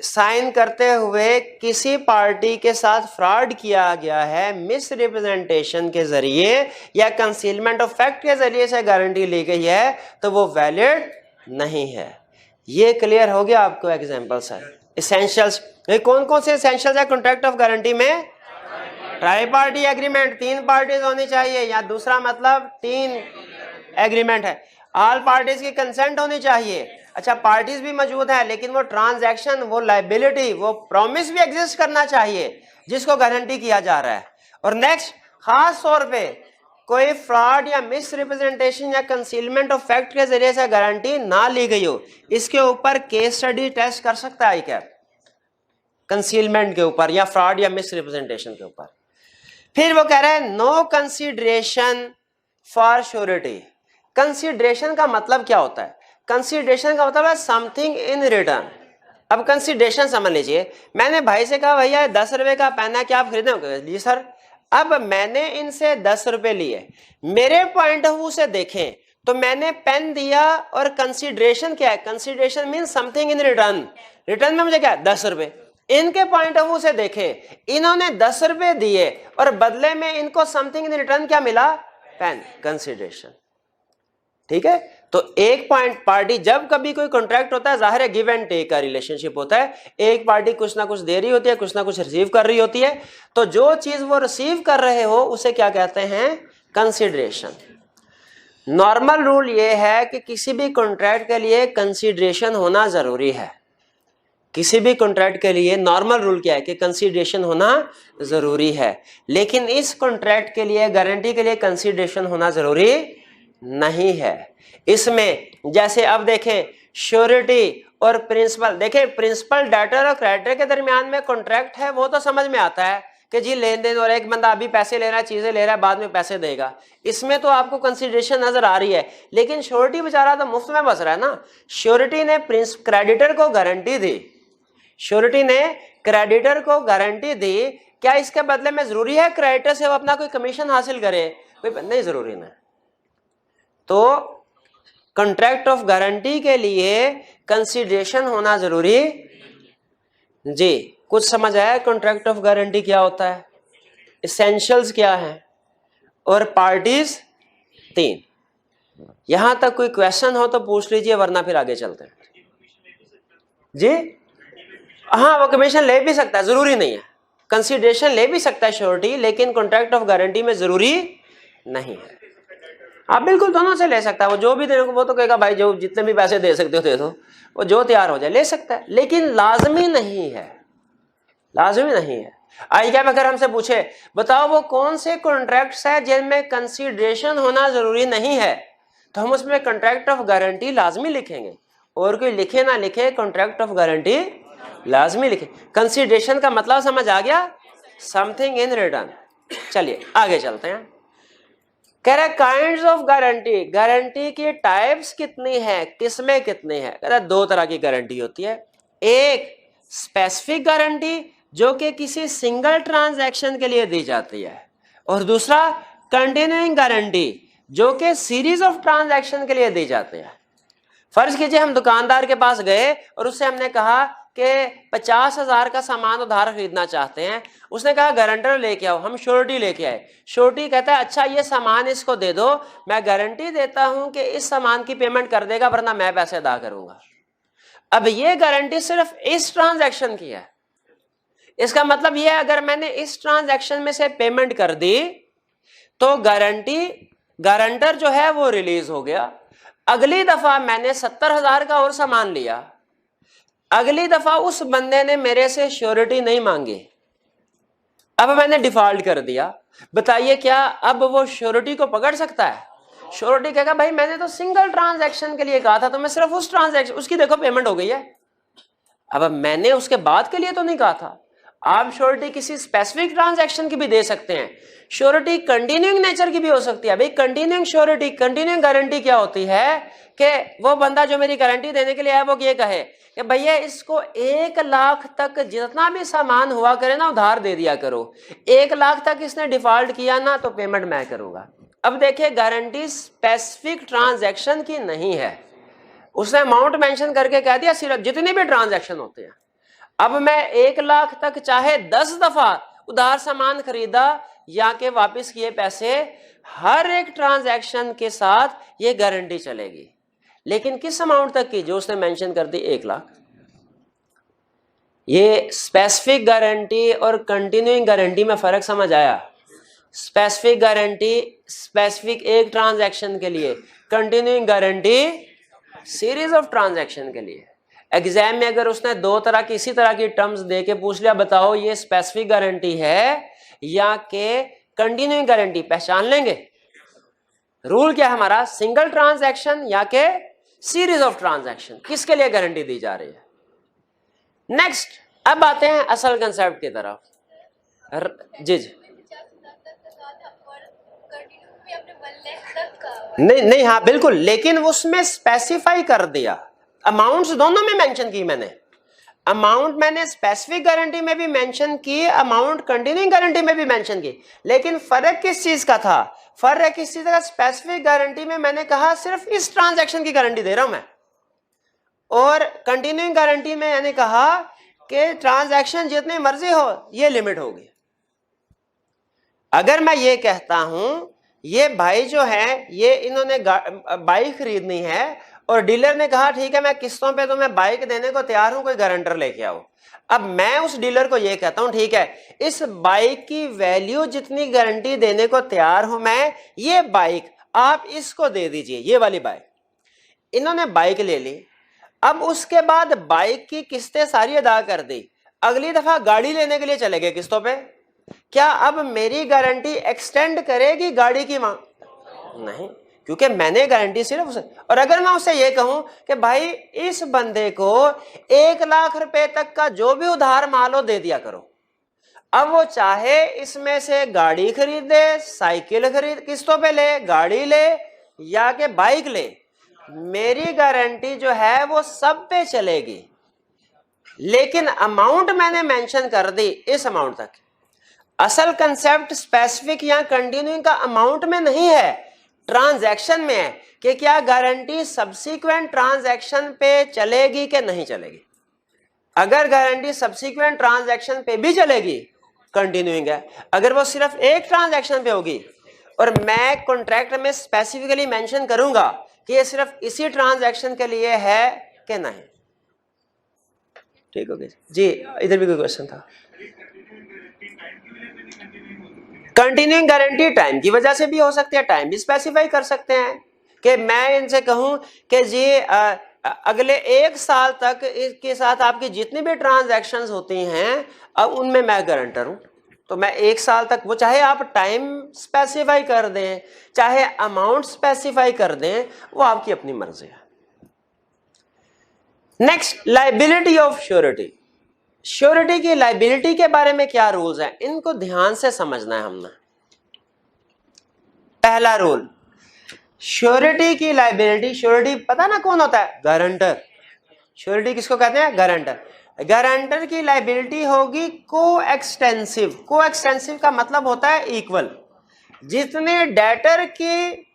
साइन करते हुए किसी पार्टी के साथ फ्रॉड किया गया है, मिस रिप्रेजेंटेशन के जरिए या कंसीलमेंट ऑफ फैक्ट के जरिए से गारंटी ली गई है, तो वो वैलिड नहीं है। ये क्लियर हो गया आपको? एग्जांपल्स है, एसेंशियल्स। कौन कौन से एसेंशियल्स है कॉन्ट्रैक्ट ऑफ गारंटी में? ट्राई पार्टी एग्रीमेंट, 3 पार्टीज होनी चाहिए, या दूसरा मतलब 3 एग्रीमेंट है। ऑल पार्टीज की कंसेंट होनी चाहिए। अच्छा, पार्टीज भी मौजूद है लेकिन वो ट्रांजैक्शन, वो लायबिलिटी, वो प्रॉमिस भी एग्जिस्ट करना चाहिए जिसको गारंटी किया जा रहा है। और नेक्स्ट, खास तौर पे कोई फ्रॉड या मिस रिप्रेजेंटेशन या कंसीलमेंट ऑफ फैक्ट के जरिए से गारंटी ना ली गई हो, इसके ऊपर केस स्टडी टेस्ट कर सकता है क्या? कंसीलमेंट के ऊपर या फ्रॉड या मिस रिप्रेजेंटेशन के ऊपर। फिर वो कह रहा है no consideration for surety. Consideration का मतलब क्या होता है? कंसीडरेशन का मतलब है समथिंग इन रिटर्न। अब कंसीडरेशन समझ लीजिए, मैंने भाई से कहा भैया 10 रुपए का पेन है, क्या आप खरीदे? जी सर। अब मैंने इनसे 10 रुपए लिए, मेरे पॉइंट ऑफ व्यू से देखें तो मैंने पेन दिया, और कंसीडरेशन क्या है? Consideration mean something in return. Return में मुझे क्या है? 10 रुपए। इनके पॉइंट ऑफ व्यू से देखें, इन्होंने 10 रुपए दिए और बदले में इनको समथिंग इन रिटर्न क्या मिला? पेन। कंसीडरेशन। ठीक है। तो एक पॉइंट, पार्टी जब कभी कोई कॉन्ट्रैक्ट होता है, जाहिर है गिव एंड टेक का रिलेशनशिप होता है। एक पार्टी कुछ ना कुछ दे रही होती है, कुछ ना कुछ रिसीव कर रही होती है। तो जो चीज वो रिसीव कर रहे हो उसे क्या कहते हैं? कंसीडरेशन। नॉर्मल रूल ये है कि किसी भी कॉन्ट्रैक्ट के लिए कंसीडरेशन होना जरूरी है। किसी भी कॉन्ट्रैक्ट के लिए नॉर्मल रूल क्या है कि कंसीडरेशन होना जरूरी है, लेकिन इस कॉन्ट्रैक्ट के लिए, गारंटी के लिए कंसीडरेशन होना जरूरी नहीं है। इसमें जैसे अब देखें श्योरिटी और प्रिंसिपल, देखें प्रिंसिपल डेटर और क्रेडिटर के दरमियान में कॉन्ट्रैक्ट है वो तो समझ में आता है कि जी लेन देन, और एक बंदा अभी पैसे ले रहा है, चीजें ले रहा है, बाद में पैसे देगा, इसमें तो आपको कंसीडरेशन नजर आ रही है। लेकिन श्योरिटी बेचारा तो मुफ्त में बस रहा है ना। श्योरिटी ने क्रेडिटर को गारंटी दी, श्योरिटी ने क्रेडिटर को गारंटी दी, क्या इसके बदले में जरूरी है क्रेडिटर से वो अपना कोई कमीशन हासिल करे? नहीं, जरूरी नहीं। तो कॉन्ट्रैक्ट ऑफ गारंटी के लिए कंसीडरेशन होना जरूरी जी। कुछ समझ आया कॉन्ट्रैक्ट ऑफ गारंटी क्या होता है, एसेंशियल्स क्या है, और पार्टीज 3। यहां तक कोई क्वेश्चन हो तो पूछ लीजिए, वरना फिर आगे चलते हैं जी। हाँ, वो कमीशन ले भी सकता है, जरूरी नहीं है। कंसीडरेशन ले भी सकता है श्योरिटी, लेकिन कॉन्ट्रैक्ट ऑफ गारंटी में जरूरी नहीं है। आप बिल्कुल दोनों से ले सकता है, वो जो भी देने को वो तो कहेगा भाई जो जितने भी पैसे दे सकते हो दे दो, वो जो तैयार हो जाए ले सकता है, लेकिन लाजमी नहीं है, लाजमी नहीं है। आइए क्या अगर हमसे पूछे बताओ वो कौन से कॉन्ट्रैक्ट्स है जिनमें कंसीडरेशन होना जरूरी नहीं है, तो हम उसमें कॉन्ट्रैक्ट ऑफ गारंटी लाजमी लिखेंगे, और कोई लिखे ना लिखे कॉन्ट्रैक्ट ऑफ गारंटी लाजमी लिखे। कंसीडरेशन का मतलब समझ आ गया, समथिंग इन रिटर्न। चलिए आगे चलते हैं। कह रहा है काइंड्स ऑफ गारंटी, गारंटी की टाइप्स कितनी है, किस्में कितनी है? कह रहा है 2 तरह की गारंटी होती है, एक स्पेसिफिक गारंटी जो कि किसी सिंगल ट्रांजैक्शन के लिए दी जाती है, और दूसरा कंटिन्यूइंग गारंटी जो कि सीरीज ऑफ ट्रांजैक्शन के लिए दी जाती है। फर्ज कीजिए हम दुकानदार के पास गए और उससे हमने कहा कि 50,000 का सामान उधार खरीदना चाहते हैं, उसने कहा गारंटर लेके आओ, हम श्योरिटी लेके आए। श्योरिटी कहता है अच्छा ये सामान इसको दे दो, मैं गारंटी देता हूं कि इस सामान की पेमेंट कर देगा, वरना मैं पैसे अदा करूंगा। अब ये गारंटी सिर्फ इस ट्रांजैक्शन की है, इसका मतलब ये है अगर मैंने इस ट्रांजैक्शन में से पेमेंट कर दी तो गारंटर जो है वो रिलीज हो गया। अगली दफा मैंने 70,000 का और सामान लिया, अगली दफा उस बंदे ने मेरे से श्योरिटी नहीं मांगी, अब मैंने डिफॉल्ट कर दिया, बताइए क्या अब वो श्योरिटी को पकड़ सकता है? श्योरिटी कहेगा भाई मैंने तो सिंगल ट्रांजैक्शन के लिए कहा था, तो मैं सिर्फ उस ट्रांजैक्शन, उसकी देखो पेमेंट हो गई है, अब मैंने उसके बाद के लिए तो नहीं कहा था। आप श्योरिटी किसी स्पेसिफिक ट्रांजैक्शन की भी दे सकते हैं, श्योरिटी कंटिन्यूइंग नेचर की भी हो सकती है। भाई कंटिन्यूइंग श्योरिटी, कंटिन्यूइंग गारंटी क्या होती है कि वो बंदा जो मेरी गारंटी देने के लिए आया वो ये कहे कि भैया इसको 1 लाख तक जितना भी सामान हुआ करे ना उधार दे दिया करो, 1 लाख तक इसने डिफॉल्ट किया ना तो पेमेंट मैं करूंगा। अब देखिए गारंटी स्पेसिफिक ट्रांजैक्शन की नहीं है, उसने अमाउंट मेंशन करके कह दिया सिर्फ जितने भी ट्रांजैक्शन होते हैं। अब मैं 1 लाख तक चाहे 10 दफा उधार सामान खरीदा या के वापस किए पैसे, हर एक ट्रांजैक्शन के साथ ये गारंटी चलेगी, लेकिन किस अमाउंट तक की? जो उसने मेंशन कर दी 1 लाख। ये स्पेसिफिक गारंटी और कंटिन्यूइंग गारंटी में फर्क समझ आया? स्पेसिफिक गारंटी स्पेसिफिक एक ट्रांजैक्शन के लिए, continuing guarantee series of transaction के लिए। एग्जाम में अगर उसने 2 तरह की इसी तरह की टर्म्स दे के पूछ लिया बताओ ये स्पेसिफिक गारंटी है या के कंटिन्यूइंग गारंटी, पहचान लेंगे रूल क्या है हमारा, सिंगल ट्रांजैक्शन या के सीरीज ऑफ ट्रांजैक्शन, किसके लिए गारंटी दी जा रही है। नेक्स्ट अब आते हैं असल कंसेप्ट की तरफ। जी जी नहीं, हाँ बिल्कुल, लेकिन उसमें स्पेसिफाई कर दिया, अमाउंट्स दोनों में मेंशन की मैंने, अमाउंट मैंने स्पेसिफिक गारंटी में भी मेंशन की, अमाउंट कंटिन्यूइंग गारंटी में भी मेंशन की, लेकिन फर्क किस चीज का था? फर्क इस चीज का, स्पेसिफिक गारंटी में मैंने कहा सिर्फ इस ट्रांजैक्शन की गारंटी दे रहा हूं मैं, और कंटिन्यूइंग गारंटी में मैंने कहा कि ट्रांजैक्शन जितनी मर्जी हो ये लिमिट होगी। अगर मैं ये कहता हूं ये भाई जो है ये इन्होंने बाइक खरीदनी है और डीलर ने कहा ठीक है मैं किस्तों पे तुम्हें बाइक देने को तैयार हूं, कोई गारंटर लेके आओ। अब मैं उस डीलर को ये कहता हूं ठीक है इस बाइक की वैल्यू जितनी गारंटी देने को तैयार हूं मैं, ये बाइक आप इसको दे दीजिए, ये वाली बाइक। इन्होंने बाइक ले ली, अब उसके बाद बाइक की किस्तें सारी अदा कर दी, अगली दफा गाड़ी लेने के लिए चले गए किस्तों पे, क्या अब मेरी गारंटी एक्सटेंड करेगी गाड़ी की मांग? नहीं, क्योंकि मैंने गारंटी सिर्फ उसे। और अगर मैं उसे ये कहूं कि भाई इस बंदे को 1 लाख रुपए तक का जो भी उधार माल हो दे दिया करो, अब वो चाहे इसमें से गाड़ी खरीदे, साइकिल खरीद किस्तों पे ले, गाड़ी ले या के बाइक ले, मेरी गारंटी जो है वो सब पे चलेगी, लेकिन अमाउंट मैंने मेंशन कर दी इस अमाउंट तक। असल कंसेप्ट स्पेसिफिक या कंटिन्यूइंग का अमाउंट में नहीं है, ट्रांजैक्शन में है कि क्या गारंटी सब्सिक्वेंट ट्रांजैक्शन पे चलेगी कि नहीं चलेगी। अगर गारंटी सब्सिक्वेंट ट्रांजैक्शन पे भी चलेगी, कंटिन्यूइंग है। अगर वो सिर्फ एक ट्रांजैक्शन पे होगी और मैं कॉन्ट्रैक्ट में स्पेसिफिकली मेंशन करूंगा कि ये सिर्फ इसी ट्रांजैक्शन के लिए है कि नहीं। ठीक हो गया जी? इधर भी कोई क्वेश्चन था? कंटिन्यूइंग गारंटी टाइम की वजह से भी हो सकती है, टाइम भी स्पेसिफाई कर सकते हैं कि मैं इनसे कहूं कि जी अगले 1 साल तक इसके साथ आपकी जितनी भी ट्रांजैक्शंस होती हैं अब उनमें मैं गारंटर हूं, तो मैं 1 साल तक, वो चाहे आप टाइम स्पेसिफाई कर दें चाहे अमाउंट स्पेसिफाई कर दें, वो आपकी अपनी मर्जी है। Next, liability of surety. Surety की लायबिलिटी के बारे में क्या रूल्स हैं, इनको ध्यान से समझना है हमने। पहला रूल, श्योरिटी की लायबिलिटी, श्योरिटी पता ना कौन होता है? गारंटर। श्योरिटी किसको कहते हैं? गारंटर। गारंटर की लायबिलिटी होगी को एक्सटेंसिव। को एक्सटेंसिव का मतलब होता है इक्वल। जितने डेटर की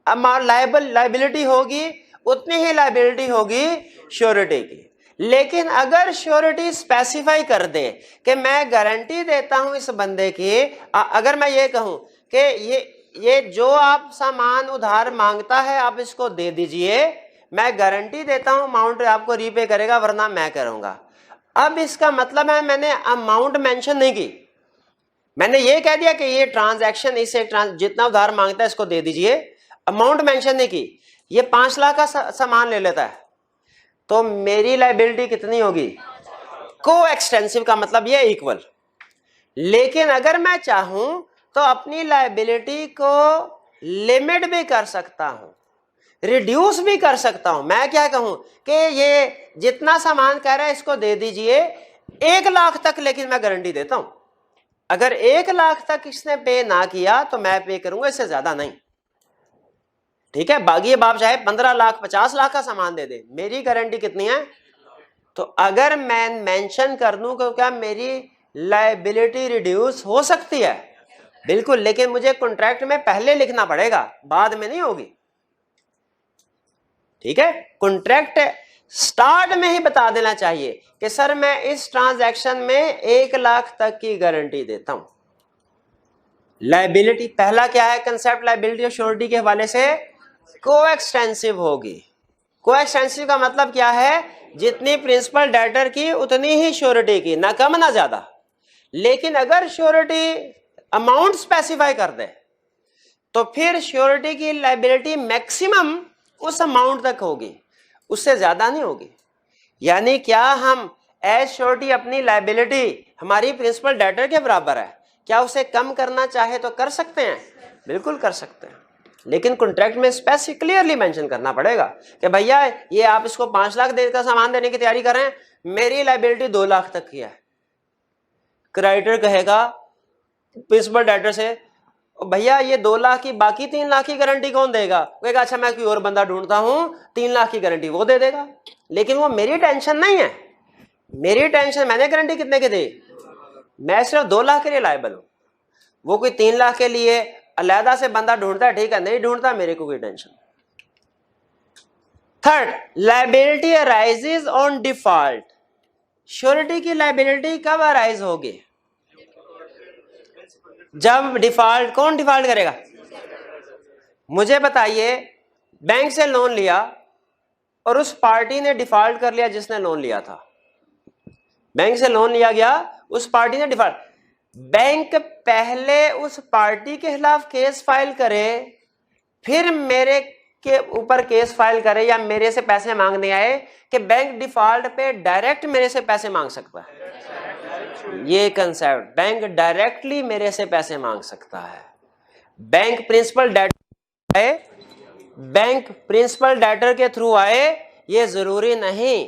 लायबिलिटी होगी उतनी ही लायबिलिटी होगी श्योरिटी की। लेकिन अगर श्योरिटी स्पेसिफाई कर दे कि मैं गारंटी देता हूं इस बंदे की, अगर मैं ये कहूं कि ये जो आप सामान उधार मांगता है आप इसको दे दीजिए, मैं गारंटी देता हूं अमाउंट आपको रीपे करेगा वरना मैं करूंगा। अब इसका मतलब है मैंने अमाउंट मेंशन नहीं की, मैंने ये कह दिया कि ये ट्रांजैक्शन इसे जितना उधार मांगता है इसको दे दीजिए, अमाउंट मेंशन नहीं की। ये 5 लाख का सामान ले लेता है तो मेरी लायबिलिटी कितनी होगी? को एक्सटेंसिव का मतलब ये इक्वल। लेकिन अगर मैं चाहूं तो अपनी लायबिलिटी को लिमिट भी कर सकता हूं, रिड्यूस भी कर सकता हूं। मैं क्या कहूं कि ये जितना सामान कह रहा है इसको दे दीजिए 1 लाख तक, लेकिन मैं गारंटी देता हूं अगर 1 लाख तक इसने पे ना किया तो मैं पे करूंगा, इससे ज्यादा नहीं। ठीक है, बाकी बाप चाहे 15 लाख 50 लाख का सामान दे दे, मेरी गारंटी कितनी है? तो अगर मैं मेंशन कर दूं कि क्या मेरी लायबिलिटी रिड्यूस हो सकती है, बिल्कुल, लेकिन मुझे कॉन्ट्रैक्ट में पहले लिखना पड़ेगा, बाद में नहीं होगी। ठीक है, कॉन्ट्रैक्ट स्टार्ट में ही बता देना चाहिए कि सर मैं इस ट्रांजैक्शन में 1 लाख तक की गारंटी देता हूं। लायबिलिटी पहला क्या है कंसेप्ट लायबिलिटी और श्योरिटी के हवाले से? कोएक्सटेंसिव होगी। कोएक्सटेंसिव का मतलब क्या है? जितनी प्रिंसिपल डेटर की उतनी ही श्योरिटी की, ना कम ना ज्यादा। लेकिन अगर श्योरिटी अमाउंट स्पेसिफाई कर दे तो फिर श्योरिटी की लायबिलिटी मैक्सिमम उस अमाउंट तक होगी, उससे ज्यादा नहीं होगी। यानी क्या हम एज श्योरिटी अपनी लायबिलिटी हमारी प्रिंसिपल डेटर के बराबर है, क्या उसे कम करना चाहे तो कर सकते हैं? बिल्कुल कर सकते हैं, लेकिन कॉन्ट्रैक्ट में स्पेसिफिक क्लियरली मेंशन करना पड़ेगा कि भैया ये आप इसको 5 लाख देकर सामान देने की तैयारी कर रहे हैं, मेरी लायबिलिटी 2 लाख तक की है। क्रेडिटर कहेगा प्रिंसिपल डेटर से भैया ये 2 लाख की, बाकी 3 लाख की गारंटी कौन देगा? कहेगा अच्छा मैं कोई और बंदा ढूंढता हूं, 3 लाख की गारंटी वो दे देगा। लेकिन वो मेरी टेंशन नहीं है, मेरी टेंशन मैंने गारंटी कितने की दी? मैं सिर्फ 2 लाख के लिए लायबल हूं, वो कोई 3 लाख के लिए अलहदा से बंदा ढूंढता है, ठीक है, नहीं ढूंढता, मेरे को कोई tension. Third, liability arises on default. Surety की लायबिलिटी कब अराइज होगी? जब डिफॉल्ट, कौन डिफॉल्ट करेगा? मुझे बताइए, बैंक से लोन लिया और उस पार्टी ने डिफॉल्ट कर लिया जिसने लोन लिया था। बैंक से लोन लिया गया, उस पार्टी ने डिफॉल्ट, बैंक पहले उस पार्टी के खिलाफ केस फाइल करे, फिर मेरे के ऊपर केस फाइल करे या मेरे से पैसे मांगने आए कि बैंक डिफॉल्ट पे डायरेक्ट मेरे से पैसे मांग सकता है। ये कंसेप्ट, बैंक डायरेक्टली मेरे से पैसे मांग सकता है। बैंक प्रिंसिपल डेटर आए, बैंक प्रिंसिपल डेटर के थ्रू आए, ये जरूरी नहीं।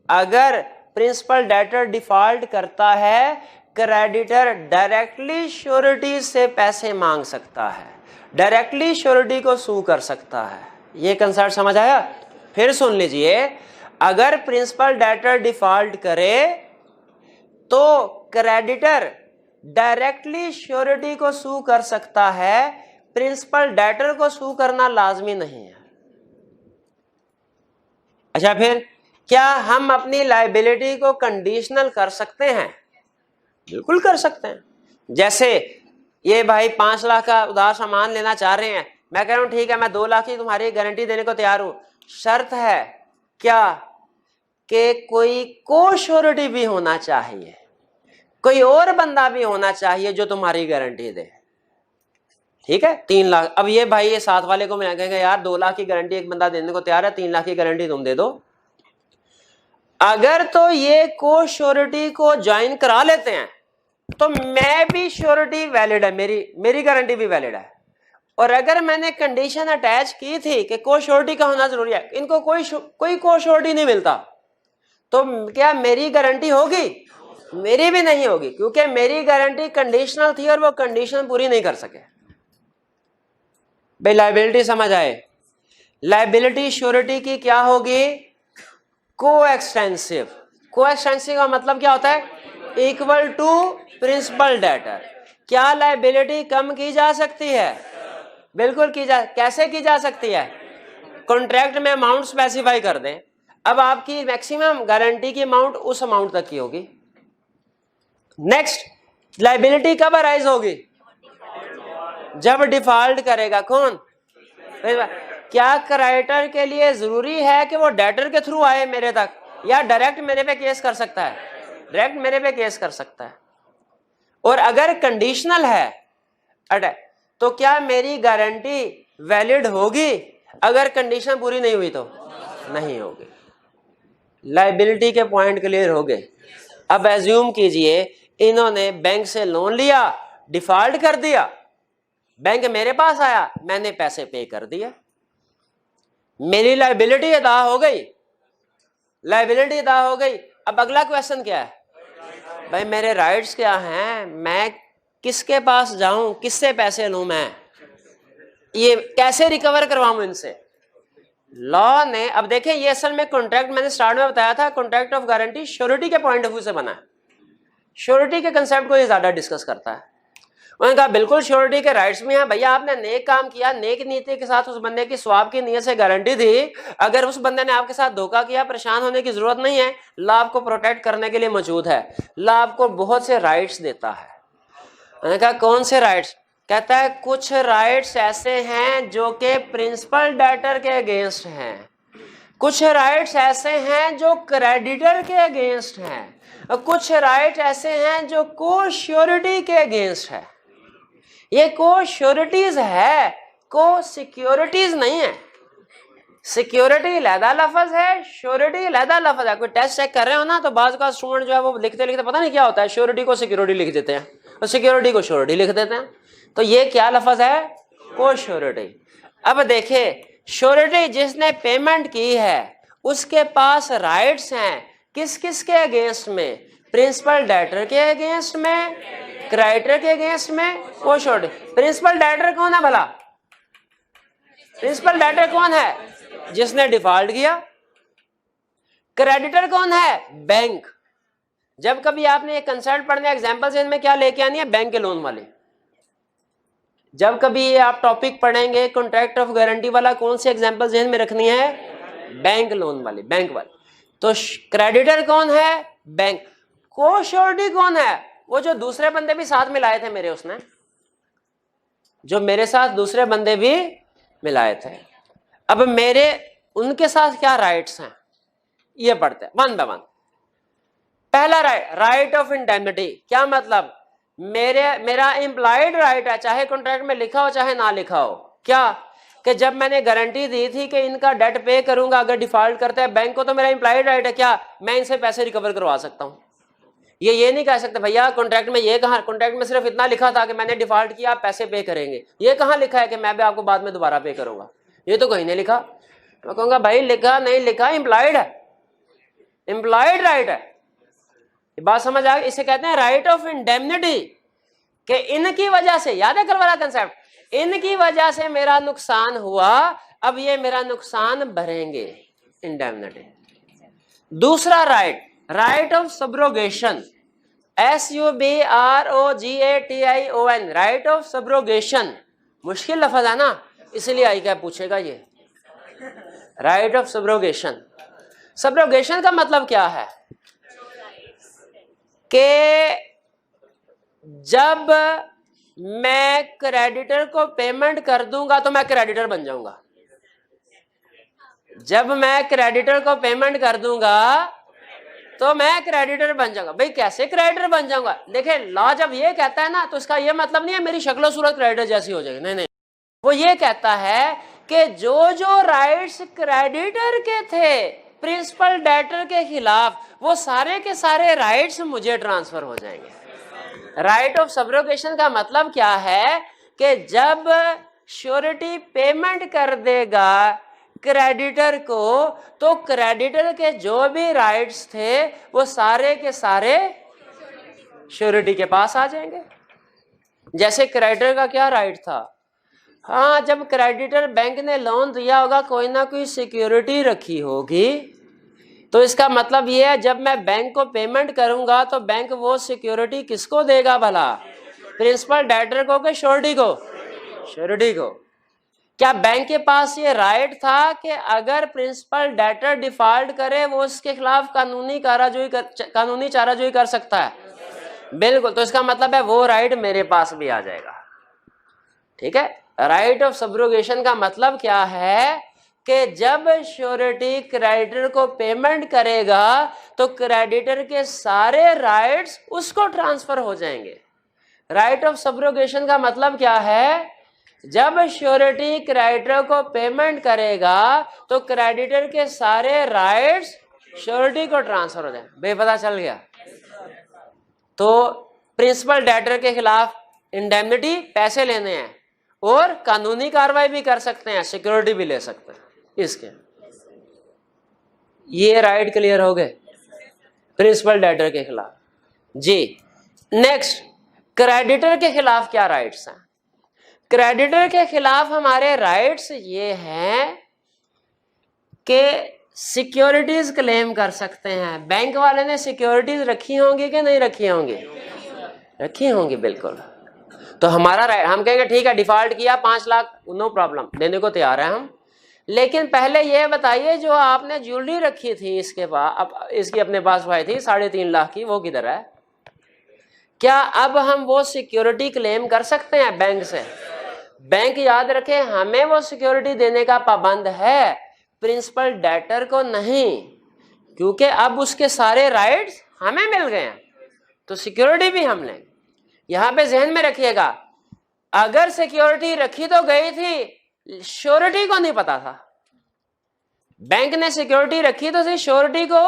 अगर प्रिंसिपल डेटर डिफॉल्ट करता है, क्रेडिटर डायरेक्टली श्योरिटी से पैसे मांग सकता है, डायरेक्टली श्योरिटी को सू कर सकता है। ये कंसेप्ट समझ आया? फिर सुन लीजिए, अगर प्रिंसिपल डेटर डिफॉल्ट करे तो क्रेडिटर डायरेक्टली श्योरिटी को सू कर सकता है, प्रिंसिपल डेटर को सू करना लाजमी नहीं है। अच्छा, फिर क्या हम अपनी लायबिलिटी को कंडीशनल कर सकते हैं? बिल्कुल कर सकते हैं। जैसे ये भाई 5 लाख का उधार सामान लेना चाह रहे हैं, मैं कह रहा हूं ठीक है, मैं 2 लाख की तुम्हारी गारंटी देने को तैयार हूं, शर्त है क्या कि कोई को श्योरिटी भी होना चाहिए, कोई और बंदा भी होना चाहिए जो तुम्हारी गारंटी दे। ठीक है, 3 लाख। अब ये भाई ये साथ वाले को मैं कहेंगे यार 2 लाख की गारंटी एक बंदा देने को तैयार है, 3 लाख की गारंटी तुम दे दो। अगर तो ये को श्योरिटी को ज्वाइन करा लेते हैं तो मैं भी श्योरिटी वैलिड है, मेरी गारंटी भी वैलिड है। और अगर मैंने कंडीशन अटैच की थी कि को श्योरिटी का होना जरूरी है, इनको कोई को श्योरिटी नहीं मिलता, तो क्या मेरी गारंटी होगी? मेरी भी नहीं होगी, क्योंकि मेरी गारंटी कंडीशनल थी और वो कंडीशन पूरी नहीं कर सके। भाई लायबिलिटी समझ आए? लायबिलिटी श्योरिटी की क्या होगी? कोएक्सटेंसिव। कोएक्सटेंसिव का मतलब क्या होता है? Equal to principal debtor. क्या लायबिलिटी कम की जा सकती है? बिल्कुल की जा। कैसे की जा सकती है? कॉन्ट्रैक्ट में अमाउंट स्पेसिफाई कर दें। अब आपकी मैक्सिमम गारंटी की अमाउंट उस अमाउंट तक की होगी। नेक्स्ट, लायबिलिटी कब अराइज होगी? जब डिफॉल्ट करेगा कौन? क्या क्रेडिटर के लिए जरूरी है कि वो डेटर के थ्रू आए मेरे तक, या डायरेक्ट मेरे पे केस कर सकता है? डायरेक्ट मेरे पे केस कर सकता है। और अगर कंडीशनल है तो क्या मेरी गारंटी वैलिड होगी? अगर कंडीशन पूरी नहीं हुई तो नहीं होगी। लायबिलिटी के पॉइंट क्लियर हो गए। अब एज्यूम कीजिए इन्होंने बैंक से लोन लिया, डिफॉल्ट कर दिया, बैंक मेरे पास आया, मैंने पैसे पे कर दिए, मेरी लायबिलिटी अदा हो गई। लायबिलिटी अदा हो गई। अब अगला क्वेश्चन क्या है? भाई मेरे राइट्स क्या हैं? मैं किसके पास जाऊं, किससे पैसे लूं, मैं ये कैसे रिकवर करवाऊं इनसे? लॉ ने, अब देखें ये असल में कॉन्ट्रैक्ट मैंने स्टार्ट में बताया था, कॉन्ट्रैक्ट ऑफ गारंटी श्योरिटी के पॉइंट ऑफ व्यू से बना है। श्योरिटी के कंसेप्ट को ये ज्यादा डिस्कस करता है। उन्होंने कहा बिल्कुल श्योरिटी के राइट्स भी हैं। भैया आपने नेक काम किया, नेक नीति के साथ उस बंदे की स्वाब की नीयत से गारंटी दी, अगर उस बंदे ने आपके साथ धोखा किया, परेशान होने की जरूरत नहीं है, लॉ आपको प्रोटेक्ट करने के लिए मौजूद है। लॉ आपको बहुत से राइट्स देता है। उन्होंने कहा कौन से राइट्स? कहता है कुछ राइट्स ऐसे हैं जो कि प्रिंसिपल डेटर के अगेंस्ट हैं, कुछ राइट्स ऐसे हैं जो क्रेडिटर के अगेंस्ट हैं, और कुछ राइट्स ऐसे हैं जो को श्योरिटी के अगेंस्ट है। ये को श्योरिटीज है, को सिक्योरिटीज नहीं है। सिक्योरिटी लहदा लफज है, श्योरिटी लहदा लफज है। कोई टेस्ट चेक कर रहे हो ना तो बाज़ का स्टूडेंट जो है वो लिखते लिखते पता नहीं क्या होता है, श्योरिटी को सिक्योरिटी लिख देते हैं और सिक्योरिटी को श्योरिटी लिख देते हैं। तो ये क्या लफज है? को श्योरिटी। अब देखिए, श्योरिटी जिसने पेमेंट की है उसके पास राइट्स हैं, किस किस के अगेंस्ट में? प्रिंसिपल डेटर के अगेंस्ट में, क्रेडिटर के अगेंस्ट में, वो श्योरिटी। प्रिंसिपल डेटर कौन है भला? प्रिंसिपल डेटर कौन है? जिसने डिफॉल्ट किया। क्रेडिटर कौन है? बैंक। जब कभी आपने ये कंसेप्ट पढ़ने एग्जांपल से इनमें क्या लेके आनी है? बैंक के लोन वाले। जब कभी ये आप टॉपिक पढ़ेंगे कॉन्ट्रैक्ट ऑफ गारंटी वाला, कौन सी एग्जांपल जेहन में रखनी है? बैंक लोन वाली, बैंक वाली। तो क्रेडिटर कौन है? बैंक। को श्योरिटी कौन है? वो जो दूसरे बंदे भी साथ मिलाए थे मेरे, उसने जो मेरे साथ दूसरे बंदे भी मिलाए थे। अब मेरे उनके साथ क्या राइट्स हैं ये पढ़ते हैं वन बाय वन। पहला राइट ऑफ इंडेमनिटी। क्या मतलब? मेरा इंप्लाइड राइट है, चाहे कॉन्ट्रैक्ट में लिखा हो चाहे ना लिखा हो। क्या? कि जब मैंने गारंटी दी थी कि इनका डेट पे करूंगा अगर डिफॉल्ट करता है बैंक को, तो मेरा इंप्लाइड राइट है क्या मैं इनसे पैसे रिकवर करवा सकता हूं। ये नहीं कह सकते भैया कॉन्ट्रैक्ट में ये कहा, कॉन्ट्रैक्ट में सिर्फ इतना लिखा था कि मैंने डिफॉल्ट किया आप पैसे पे करेंगे, ये कहां लिखा है कि मैं भी आपको बाद में दोबारा पे करूंगा, ये तो कहीं नहीं लिखा। मैं कहूंगा भाई लिखा नहीं लिखा, इंप्लाइड है, इंप्लाइड राइट है। बात समझ आ गई? इसे कहते हैं राइट ऑफ इंडेमनिटी, कि इनकी वजह से, याद है कल वाला कंसेप्ट, इनकी वजह से मेरा नुकसान हुआ, अब ये मेरा नुकसान भरेंगे, इंडेमनिटी। दूसरा right, right of subrogation, SUBROGATION, right of subrogation. मुश्किल लफ्ज है ना, इसलिए आई क्या पूछेगा ये, राइट ऑफ सब्रोगेशन। सब्रोगेशन का मतलब क्या है कि जब मैं क्रेडिटर को पेमेंट कर दूंगा तो मैं क्रेडिटर बन जाऊंगा, जब मैं क्रेडिटर को पेमेंट कर दूंगा तो मैं क्रेडिटर बन जाऊंगा। भाई कैसे क्रेडिटर बन जाऊंगा? देखिए लॉ जब ये कहता है ना तो इसका ये मतलब नहीं है मेरी शक्ल सूरत क्रेडिटर जैसी हो जाएगी, नहीं नहीं, वो ये कहता है कि जो जो राइट्स क्रेडिटर के थे प्रिंसिपल डेटर के खिलाफ, वो सारे के सारे राइट्स मुझे ट्रांसफर हो जाएंगे। राइट ऑफ सब्रोगेशन का मतलब क्या है कि जब श्योरिटी पेमेंट कर देगा क्रेडिटर को, तो क्रेडिटर के जो भी राइट्स थे वो सारे के सारे श्योरिटी के पास आ जाएंगे। जैसे क्रेडिटर का क्या राइट था, हाँ जब क्रेडिटर बैंक ने लोन दिया होगा कोई ना कोई सिक्योरिटी रखी होगी, तो इसका मतलब ये है जब मैं बैंक को पेमेंट करूंगा तो बैंक वो सिक्योरिटी किसको देगा भला, प्रिंसिपल डेटर को कि श्योरिटी को? श्योरिटी को। क्या बैंक के पास ये राइट था कि अगर प्रिंसिपल डेटर डिफॉल्ट करे वो उसके खिलाफ कानूनी चाराजोई कर सकता है? बिल्कुल। तो इसका मतलब है वो राइट मेरे पास भी आ जाएगा, ठीक है। राइट ऑफ सब्रोगेशन का मतलब क्या है कि जब श्योरिटी क्रेडिटर को पेमेंट करेगा तो क्रेडिटर के सारे राइट्स उसको ट्रांसफर हो जाएंगे। राइट ऑफ सब्रोगेशन का मतलब क्या है, जब श्योरिटी क्रेडिटर को पेमेंट करेगा तो क्रेडिटर के सारे राइट्स श्योरिटी को ट्रांसफर हो जाएंगे। बेपता चल गया? तो प्रिंसिपल डेटर के खिलाफ इंडेमनिटी पैसे लेने हैं और कानूनी कार्रवाई भी कर सकते हैं, सिक्योरिटी भी ले सकते हैं इसके। ये राइट क्लियर हो गए प्रिंसिपल डेटर के खिलाफ जी। नेक्स्ट, क्रेडिटर के खिलाफ क्या राइट्स हैं? क्रेडिटर के खिलाफ हमारे राइट्स ये हैं कि सिक्योरिटीज क्लेम कर सकते हैं। बैंक वाले ने सिक्योरिटीज रखी होंगी कि नहीं रखी होंगी? रखी होंगी, बिल्कुल। तो हमारा राइट, हम कहेंगे ठीक है डिफॉल्ट किया 5 लाख, नो प्रॉब्लम, देने को तैयार है हम। लेकिन पहले ये बताइए जो आपने ज्वेलरी रखी थी इसके पास, अब इसकी अपने पास भाई थी 3.5 लाख की, वो किधर है? क्या अब हम वो सिक्योरिटी क्लेम कर सकते हैं बैंक से? बैंक याद रखे हमें वो सिक्योरिटी देने का पाबंद है, प्रिंसिपल डेटर को नहीं, क्योंकि अब उसके सारे राइट्स हमें मिल गए हैं तो सिक्योरिटी भी हम लेंगे। यहां पे ध्यान में रखिएगा, अगर सिक्योरिटी रखी तो गई थी, श्योरिटी को नहीं पता था। बैंक ने सिक्योरिटी रखी तो श्योरिटी को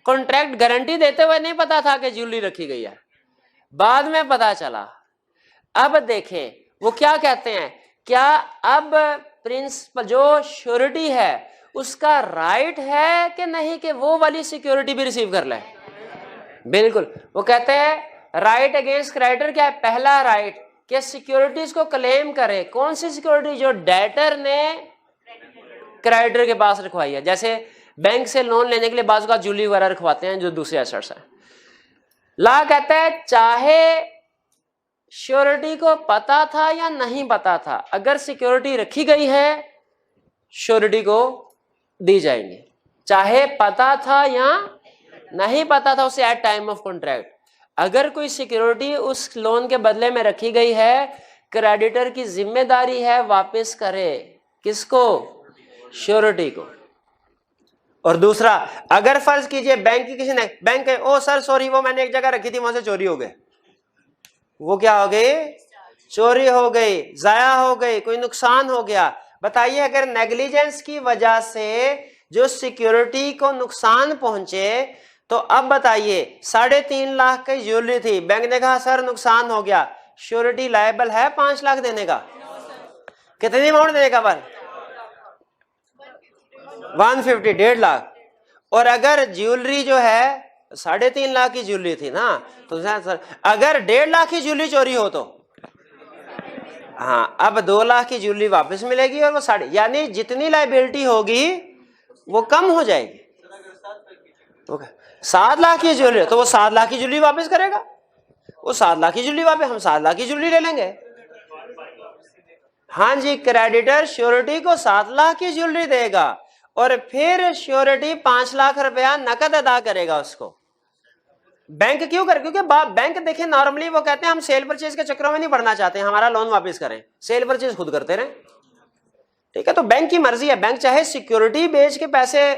कॉन्ट्रैक्ट गारंटी देते हुए नहीं पता था कि ज्वेलरी रखी गई है, बाद में पता चला। अब देखें वो क्या कहते हैं, क्या अब प्रिंसिपल जो श्योरिटी है उसका राइट है कि नहीं कि वो वाली सिक्योरिटी भी रिसीव कर ले? बिल्कुल। वो कहते हैं राइट अगेंस्ट क्रेडिटर क्या है? पहला राइट कि सिक्योरिटीज को क्लेम करे। कौन सी सिक्योरिटी? जो डेटर ने क्रेडिटर के पास रखवाई है। जैसे बैंक से लोन लेने के लिए बाजू का ज्वेलरी वगैरह रखवाते हैं जो दूसरे एसेट्स है। ला कहता है चाहे श्योरिटी को पता था या नहीं पता था, अगर सिक्योरिटी रखी गई है श्योरिटी को दी जाएंगी, चाहे पता था या नहीं पता था उसे एट टाइम ऑफ कॉन्ट्रैक्ट। अगर कोई सिक्योरिटी उस लोन के बदले में रखी गई है, क्रेडिटर की जिम्मेदारी है वापस करे। किसको? श्योरिटी को। और दूसरा, अगर फर्ज कीजिए बैंक की किसी ने, बैंक है ओ सर सॉरी वो मैंने एक जगह रखी थी वहां से चोरी हो गए, वो क्या हो गई? चोरी हो गई, जाया हो गई, कोई नुकसान हो गया। बताइए, अगर नेग्लिजेंस की वजह से जो सिक्योरिटी को नुकसान पहुंचे, तो अब बताइए 3.5 लाख की ज्वेलरी थी, बैंक ने कहा सर नुकसान हो गया, श्योरिटी लायबल है 5 लाख देने का? कितनी अमाउंट देने का? 150, 1.5 लाख। और अगर ज्वेलरी जो है 3.5 लाख की ज्वेलरी थी ना, तो सर अगर 1.5 लाख की ज्वेलरी चोरी हो तो हाँ, अब 2 लाख की ज्वेलरी वापस मिलेगी और वो यानी जितनी लायबिलिटी होगी वो कम हो जाएगी। तो 7 लाख की ज्वेलरी तो वो 7 लाख की ज्वेलरी वापस करेगा, वो 7 लाख की ज्वेलरी वापस, हम 7 लाख की ज्वेलरी ले लेंगे। हाँ जी, क्रेडिटर श्योरिटी को 7 लाख की ज्वेलरी देगा और फिर श्योरिटी 5 लाख रुपया नकद अदा करेगा उसको। बैंक क्यों कर? क्योंकि बैंक देखिए नॉर्मली वो कहते हैं हम सेल परचेज के चक्रों में नहीं पड़ना चाहते, हमारा लोन वापस करें, सेल परचेज खुद करते रहे। ठीक है, तो बैंक की मर्जी है, बैंक चाहे सिक्योरिटी बेच के पैसे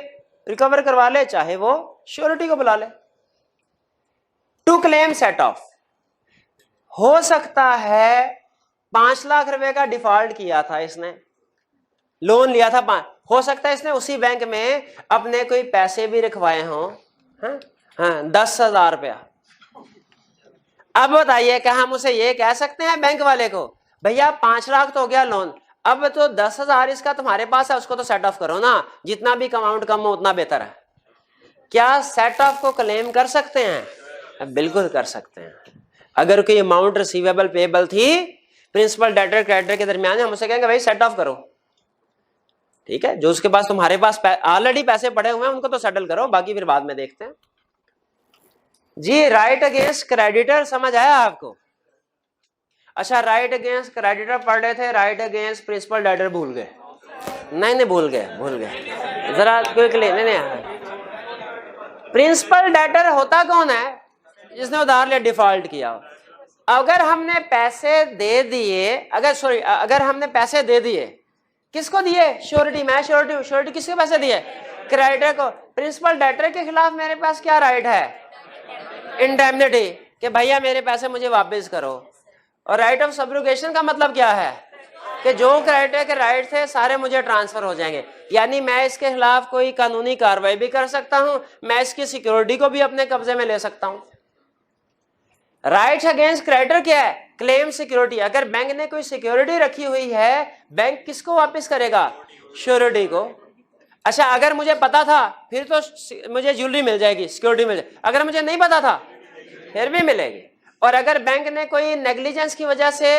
रिकवर करवा ले, चाहे वो श्योरिटी को बुला ले। टू क्लेम सेट ऑफ, हो सकता है 5 लाख रुपए का डिफॉल्ट किया था इसने, लोन लिया था 5, हो सकता है इसने उसी बैंक में अपने कोई पैसे भी रखवाए हों, हाँ 10,000 रुपया। अब बताइए क्या हम उसे ये कह सकते हैं बैंक वाले को, भैया 5 लाख तो हो गया लोन, अब तो 10,000 इसका तुम्हारे पास है, उसको तो सेट ऑफ करो ना, जितना भी अमाउंट कम हो उतना बेहतर है। क्या सेट ऑफ को क्लेम कर सकते हैं? बिल्कुल कर सकते हैं। अगर कोई अमाउंट रिसीवेबल पेएबल थी प्रिंसिपल डेटर क्रेडिटर के दरमियान, हम उसे कहेंगे भाई सेट ऑफ करो। ठीक है, जो उसके पास तुम्हारे पास ऑलरेडी पैसे पड़े हुए हैं उनको तो सेटल करो, बाकी फिर बाद में देखते हैं। जी, राइट अगेंस्ट क्रेडिटर समझ आया आपको? अच्छा, राइट अगेंस्ट क्रेडिटर पढ़ रहे थे, राइट अगेंस्ट प्रिंसिपल डेटर भूल गए? नहीं भूल गए, जरा क्विक नहीं। प्रिंसिपल डेटर होता कौन है? जिसने उधार लिया, डिफॉल्ट किया। अगर हमने पैसे दे दिए, अगर हमने पैसे दे दिए, किसको दिए? श्योरिटी में, श्योरिटी किसके पैसे दिए? क्रेडिटर को। प्रिंसिपल डेटर के खिलाफ मेरे पास क्या राइट है? इंडेमनिटी, कि भैया मेरे पैसे मुझे वापस करो। और राइट ऑफ सब्रुगेशन का मतलब क्या है? कि जो क्रेडिटर के राइट थे सारे मुझे ट्रांसफर हो जाएंगे, यानी मैं इसके खिलाफ कोई कानूनी कार्रवाई भी कर सकता हूं, मैं इसकी सिक्योरिटी को भी अपने कब्जे में ले सकता हूं। राइट अगेंस्ट क्रेडिटर क्या है? Claim security. अगर बैंक ने कोई सिक्योरिटी रखी हुई है, बैंक किसको वापस करेगा? श्योरिटी को। अच्छा, अगर मुझे पता था फिर तो मुझे ज्वेलरी मिल जाएगी, सिक्योरिटी मिल जाएगी, अगर मुझे नहीं पता था फिर भी मिलेगी। और अगर बैंक ने कोई नेग्लिजेंस की वजह से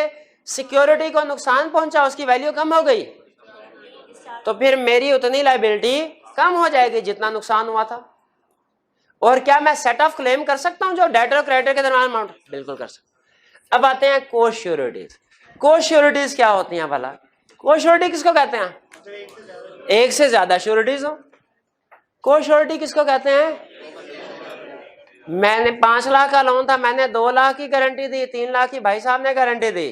सिक्योरिटी को नुकसान पहुंचा, उसकी वैल्यू कम हो गई, तो फिर मेरी उतनी लायबिलिटी कम हो जाएगी जितना नुकसान हुआ था। और क्या मैं सेट ऑफ क्लेम कर सकता हूं जो डेटर और क्रेडिटर के दरमियान अमाउंट? बिल्कुल कर सकता। अब आते हैं को श्योरिटीज। को श्योरिटीज क्या होती हैं भला? को श्योरिटी किसको कहते हैं? एक से ज्यादा श्योरिटीज हो। को श्योरिटी किसको कहते हैं? मैंने 5 लाख का लोन था, मैंने 2 लाख की गारंटी दी, 3 लाख की भाई साहब ने गारंटी दी,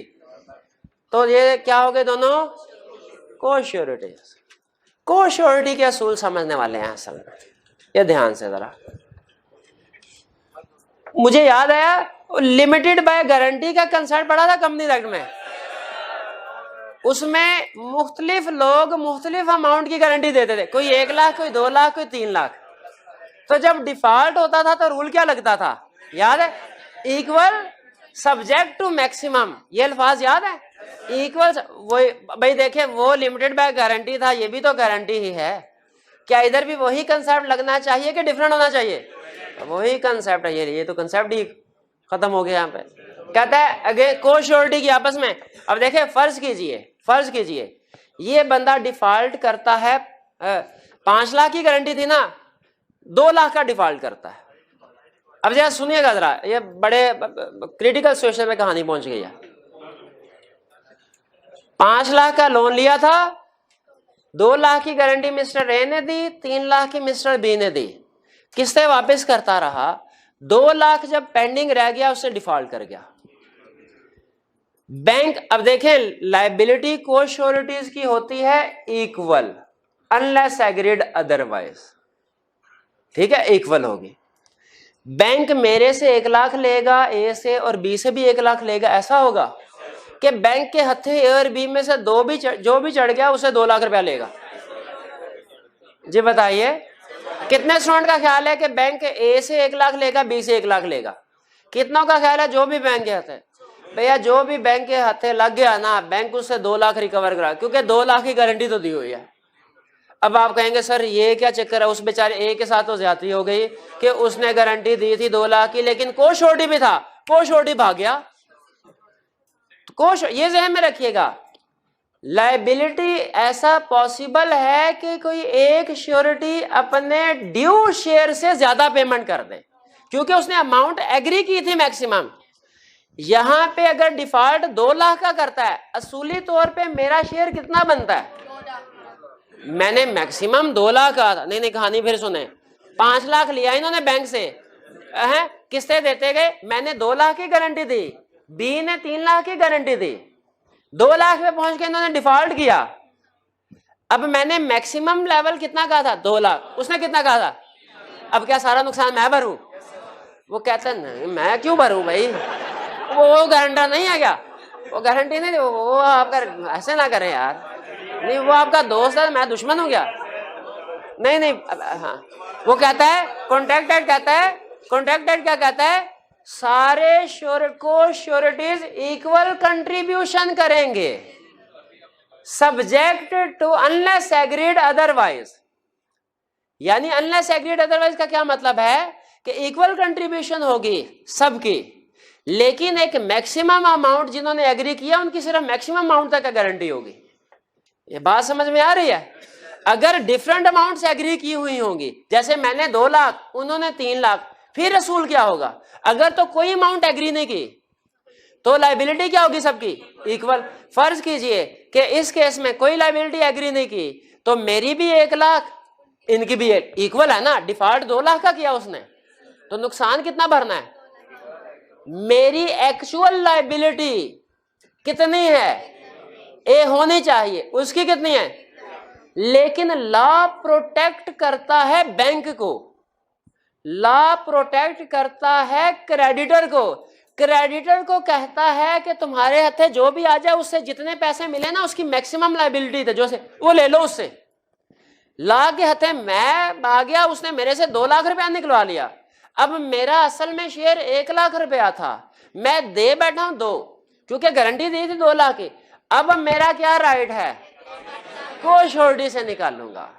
तो ये क्या हो गए दोनों? को श्योरिटी। को श्योरिटी के असूल समझने वाले हैं असल में, ये ध्यान से जरा। मुझे याद आया लिमिटेड बाय गारंटी का कंसेप्ट पढ़ा था कंपनी एक्ट में, उसमें मुख्तलिफ लोग मुख्तलिफ अमाउंट की गारंटी देते थे, कोई 1 लाख, कोई 2 लाख, कोई 3 लाख। तो जब डिफॉल्ट होता था तो रूल क्या लगता था? याद है? इक्वल सब्जेक्ट टू मैक्सिमम, ये अल्फाज याद है? इक्वल, वो भाई देखे वो लिमिटेड बाय गारंटी था, ये भी तो गारंटी ही है। क्या इधर भी वही कंसेप्ट लगना चाहिए कि डिफरेंट होना चाहिए? वही कंसेप्ट है, ये तो कंसेप्ट ही खत्म हो गया यहाँ पे। कहता है अगे को श्योरिटी की आपस में। अब देखे, फर्ज कीजिए ये बंदा डिफॉल्ट करता है, 5 लाख की गारंटी थी ना, 2 लाख का डिफॉल्ट करता है। अब जरा सुनिएगा जरा, ये बड़े क्रिटिकल सिचुएशन में कहानी पहुंच गई है। 5 लाख का लोन लिया था, 2 लाख की गारंटी मिस्टर ए ने दी, 3 लाख की मिस्टर बी ने दी, किस्तें वापस करता रहा। 2 लाख जब पेंडिंग रह गया उससे डिफॉल्ट कर गया बैंक। अब देखें, लायबिलिटी को श्योरिटीज की होती है इक्वल अनलेस एग्रीड अदरवाइज। ठीक है, इक्वल होगी। बैंक मेरे से 1 लाख लेगा ए से और बी से भी 1 लाख लेगा, ऐसा होगा? कि बैंक के हथे ए और बी में से जो भी चढ़ गया उसे 2 लाख रुपया लेगा? जी बताइए, कितने स्टूडेंट का ख्याल है कि बैंक ए से 1 लाख लेगा, बी से 1 लाख लेगा? कितनों का ख्याल है जो भी बैंक के हाथ है? भैया जो भी बैंक के हाथे लग गया ना, बैंक उससे 2 लाख रिकवर करा, क्योंकि 2 लाख की गारंटी तो दी हुई है। अब आप कहेंगे सर ये क्या चक्कर है, उस बेचारे ए के साथ तो ज्यादती हो गई कि उसने गारंटी दी थी 2 लाख की, लेकिन कोश्योरिटी भी था, कोश्योरिटी भाग गया। ये ज़हन में रखिएगा, लायबिलिटी ऐसा पॉसिबल है कि कोई एक श्योरिटी अपने ड्यू शेयर से ज्यादा पेमेंट कर दे, क्योंकि उसने अमाउंट एग्री की थी मैक्सिमम। यहां पे अगर डिफॉल्ट 2 लाख का करता है, असूली तौर पे मेरा शेयर कितना बनता है? मैंने मैक्सिमम 2 लाख कहा था, नहीं कहानी फिर सुने। 5 लाख लिया इन्होंने बैंक से, किस्तें देते गए, मैंने 2 लाख की गारंटी दी, बी ने 3 लाख की गारंटी दी, 2 लाख पे पहुंच के इन्होंने डिफॉल्ट किया। अब मैंने मैक्सिमम लेवल कितना कहा था? 2 लाख, उसने कितना कहा था? अब क्या सारा नुकसान मैं भरूं? वो कहता नहीं मैं क्यों भरूं भाई, वो गारंटर नहीं है क्या? वो गारंटी नहीं, वो आपका ऐसे ना करें यार, नहीं वो आपका दोस्त है, मैं दुश्मन हूं क्या? नहीं हाँ, वो कहता है कॉन्ट्रैक्टेड, कहता है कॉन्ट्रैक्टेड क्या कहता है? सारे श्योरिटीज इक्वल कंट्रीब्यूशन करेंगे subject to unless agreed otherwise. यानी अनलेस एग्रीड अदरवाइज का क्या मतलब है कि इक्वल कंट्रीब्यूशन होगी सबकी, लेकिन एक मैक्सिमम अमाउंट जिन्होंने एग्री किया उनकी सिर्फ मैक्सिमम अमाउंट तक का गारंटी होगी। ये बात समझ में आ रही है? अगर डिफरेंट अमाउंट्स एग्री की हुई होंगी, जैसे मैंने 2 लाख उन्होंने 3 लाख, फिर असूल क्या होगा? अगर तो कोई अमाउंट एग्री नहीं की तो लायबिलिटी क्या होगी? सबकी इक्वल। फर्ज कीजिए कि इस केस में कोई लायबिलिटी एग्री नहीं की, तो मेरी भी 1 लाख इनकी भी इक्वल है ना, डिफॉल्ट 2 लाख का किया उसने, तो नुकसान कितना भरना है? मेरी एक्चुअल लायबिलिटी कितनी है? ए होनी चाहिए, उसकी कितनी है? लेकिन लॉ प्रोटेक्ट करता है बैंक को, लॉ प्रोटेक्ट करता है क्रेडिटर को। क्रेडिटर को कहता है कि तुम्हारे हाथे जो भी आ जाए उससे जितने पैसे मिले ना उसकी मैक्सिमम लायबिलिटी थे जो से वो ले लो उससे। लॉ के हाथे मैं आ गया, उसने मेरे से 2 लाख रुपया निकलवा लिया, अब मेरा असल में शेयर 1 लाख रुपया था, मैं दे बैठा हूं 2, क्योंकि गारंटी दी थी 2 लाख की। अब मेरा क्या राइट है? कोश्योरिटी से निकालूंगा।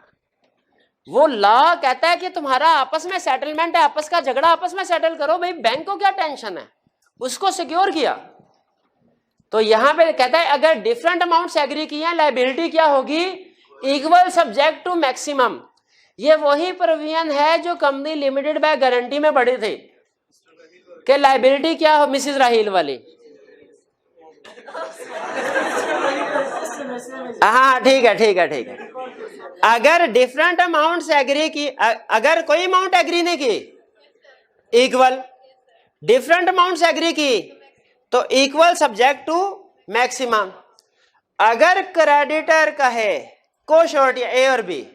वो लॉ कहता है कि तुम्हारा आपस में सेटलमेंट है, आपस का झगड़ा आपस में सेटल करो, भाई बैंक को क्या टेंशन है, उसको सिक्योर किया। तो यहां पे कहता है अगर डिफरेंट अमाउंट्स एग्री किए हैं, लायबिलिटी क्या होगी? Equal subject to maximum. ये वही प्रोविजन है जो कंपनी लिमिटेड बाय गारंटी में पड़ी थी कि लायबिलिटी क्या हो, मिसेस राहील वाली। हाँ ठीक है। अगर डिफरेंट अमाउंट्स एग्री की, अगर कोई अमाउंट एग्री नहीं की, इक्वल, डिफरेंट अमाउंट्स एग्री की तो इक्वल सब्जेक्ट टू मैक्सिमम। अगर क्रेडिटर कहे कोश्योरिटी ए और बी,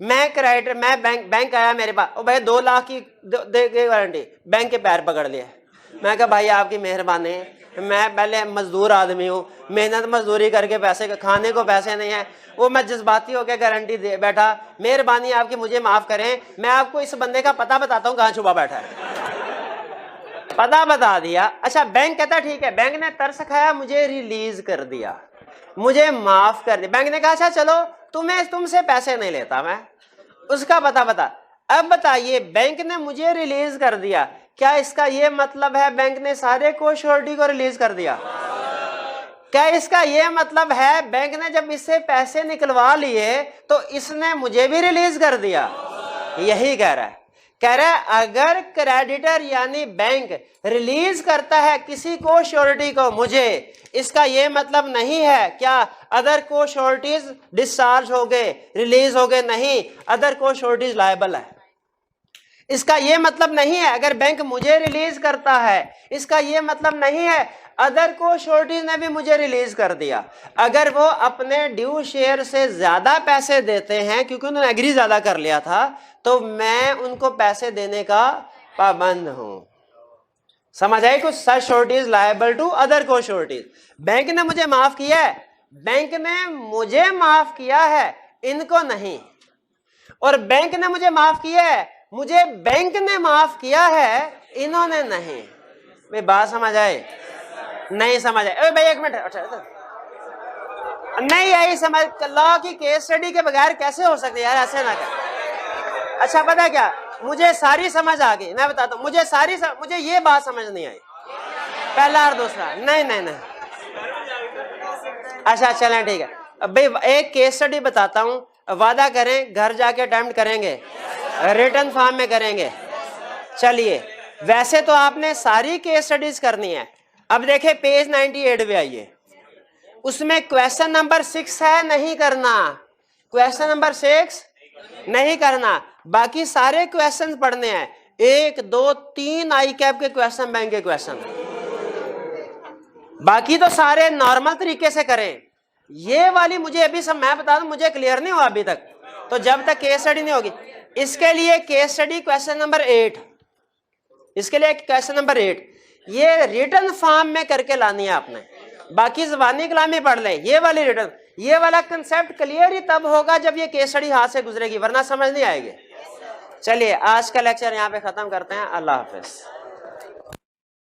मैं क्रेडिटर, मैं बैंक आया मेरे पास, ओ भाई 2 लाख की दे गारंटी, बैंक के पैर पकड़ लिए, मैं कहा भाई आपकी मेहरबानी, मैं पहले मजदूर आदमी हूँ, मेहनत मजदूरी करके पैसे खाने को पैसे नहीं है, वो मैं जज्बाती होकर गारंटी दे बैठा, मेहरबानी आपकी मुझे माफ करें, मैं आपको इस बंदे का पता बताता हूँ कहाँ छुपा बैठा है। पता बता दिया। अच्छा बैंक कहता ठीक है, बैंक ने तरस खाया, मुझे रिलीज कर दिया, मुझे माफ कर दिया। बैंक ने कहा अच्छा चलो तुमसे पैसे नहीं लेता मैं, उसका पता बता। अब बताइए बैंक ने मुझे रिलीज कर दिया, क्या इसका ये मतलब है बैंक ने सारे कोश्योरिटी को रिलीज कर दिया? क्या इसका ये मतलब है बैंक ने जब इससे पैसे निकलवा लिए तो इसने मुझे भी रिलीज कर दिया? यही कह रहा है अगर क्रेडिटर यानी बैंक रिलीज करता है किसी को श्योरिटी को मुझे, इसका ये मतलब नहीं है क्या अदर को श्योरिटीज डिस्चार्ज हो गए, रिलीज हो गए, नहीं, अदर को श्योरिटीज लायबल है। इसका ये मतलब नहीं है अगर बैंक मुझे रिलीज करता है, इसका ये मतलब नहीं है अदर को श्योरिटीज ने भी मुझे रिलीज कर दिया। अगर वो अपने ड्यू शेयर से ज्यादा पैसे देते हैं क्योंकि उन्होंने एग्री ज्यादा कर लिया था, तो मैं उनको पैसे देने का पाबंद हूं। समझ आई कुछ? Such surety is liable to other co-sureties. Bank ने मुझे माफ किया है, बैंक ने मुझे माफ किया है, इनको नहीं। और बैंक ने मुझे माफ किया है, मुझे बैंक ने माफ किया है, इन्होंने नहीं। भाई बात समझ आए? नहीं समझ आए? भाई एक मिनट, नहीं आई समझ? लॉ की केस स्टडी के बगैर कैसे हो सकती है यार, ऐसे ना कर। अच्छा पता क्या, मुझे सारी समझ आ गई, मैं बताता हूँ, मुझे ये बात समझ नहीं आई, पहला और दूसरा नहीं नहीं नहीं। अच्छा चलें ठीक है। अब भाई एक केस स्टडी बताता हूँ, वादा करें घर जाके अटेम्प्ट करेंगे, रिटर्न फॉर्म में करेंगे। चलिए वैसे तो आपने सारी केस स्टडीज करनी है। अब देखे पेज 98 पे आइए, उसमें क्वेश्चन नंबर 6 है, नहीं करना। क्वेश्चन नंबर 6 नहीं करना, बाकी सारे क्वेश्चन पढ़ने हैं। 1 2 3 आई कैप के क्वेश्चन, बैंक के क्वेश्चन, बाकी तो सारे नॉर्मल तरीके से करें। ये वाली मुझे अभी सब मैं बता दूं, मुझे क्लियर नहीं हुआ अभी तक, तो जब तक केस स्टडी नहीं होगी। इसके लिए केस स्टडी क्वेश्चन नंबर 8, इसके लिए क्वेश्चन नंबर 8 ये रिटर्न फॉर्म में करके लानी है आपने। बाकी ज़बानी कलामी पढ़ लें, ये वाली रिटर्न, ये वाला कंसेप्ट क्लियर ही तब होगा जब ये केस स्टडी हाथ से गुजरेगी, वरना समझ नहीं आएगी। चलिए आज का लेक्चर यहाँ पे खत्म करते हैं। अल्लाह हाफिज।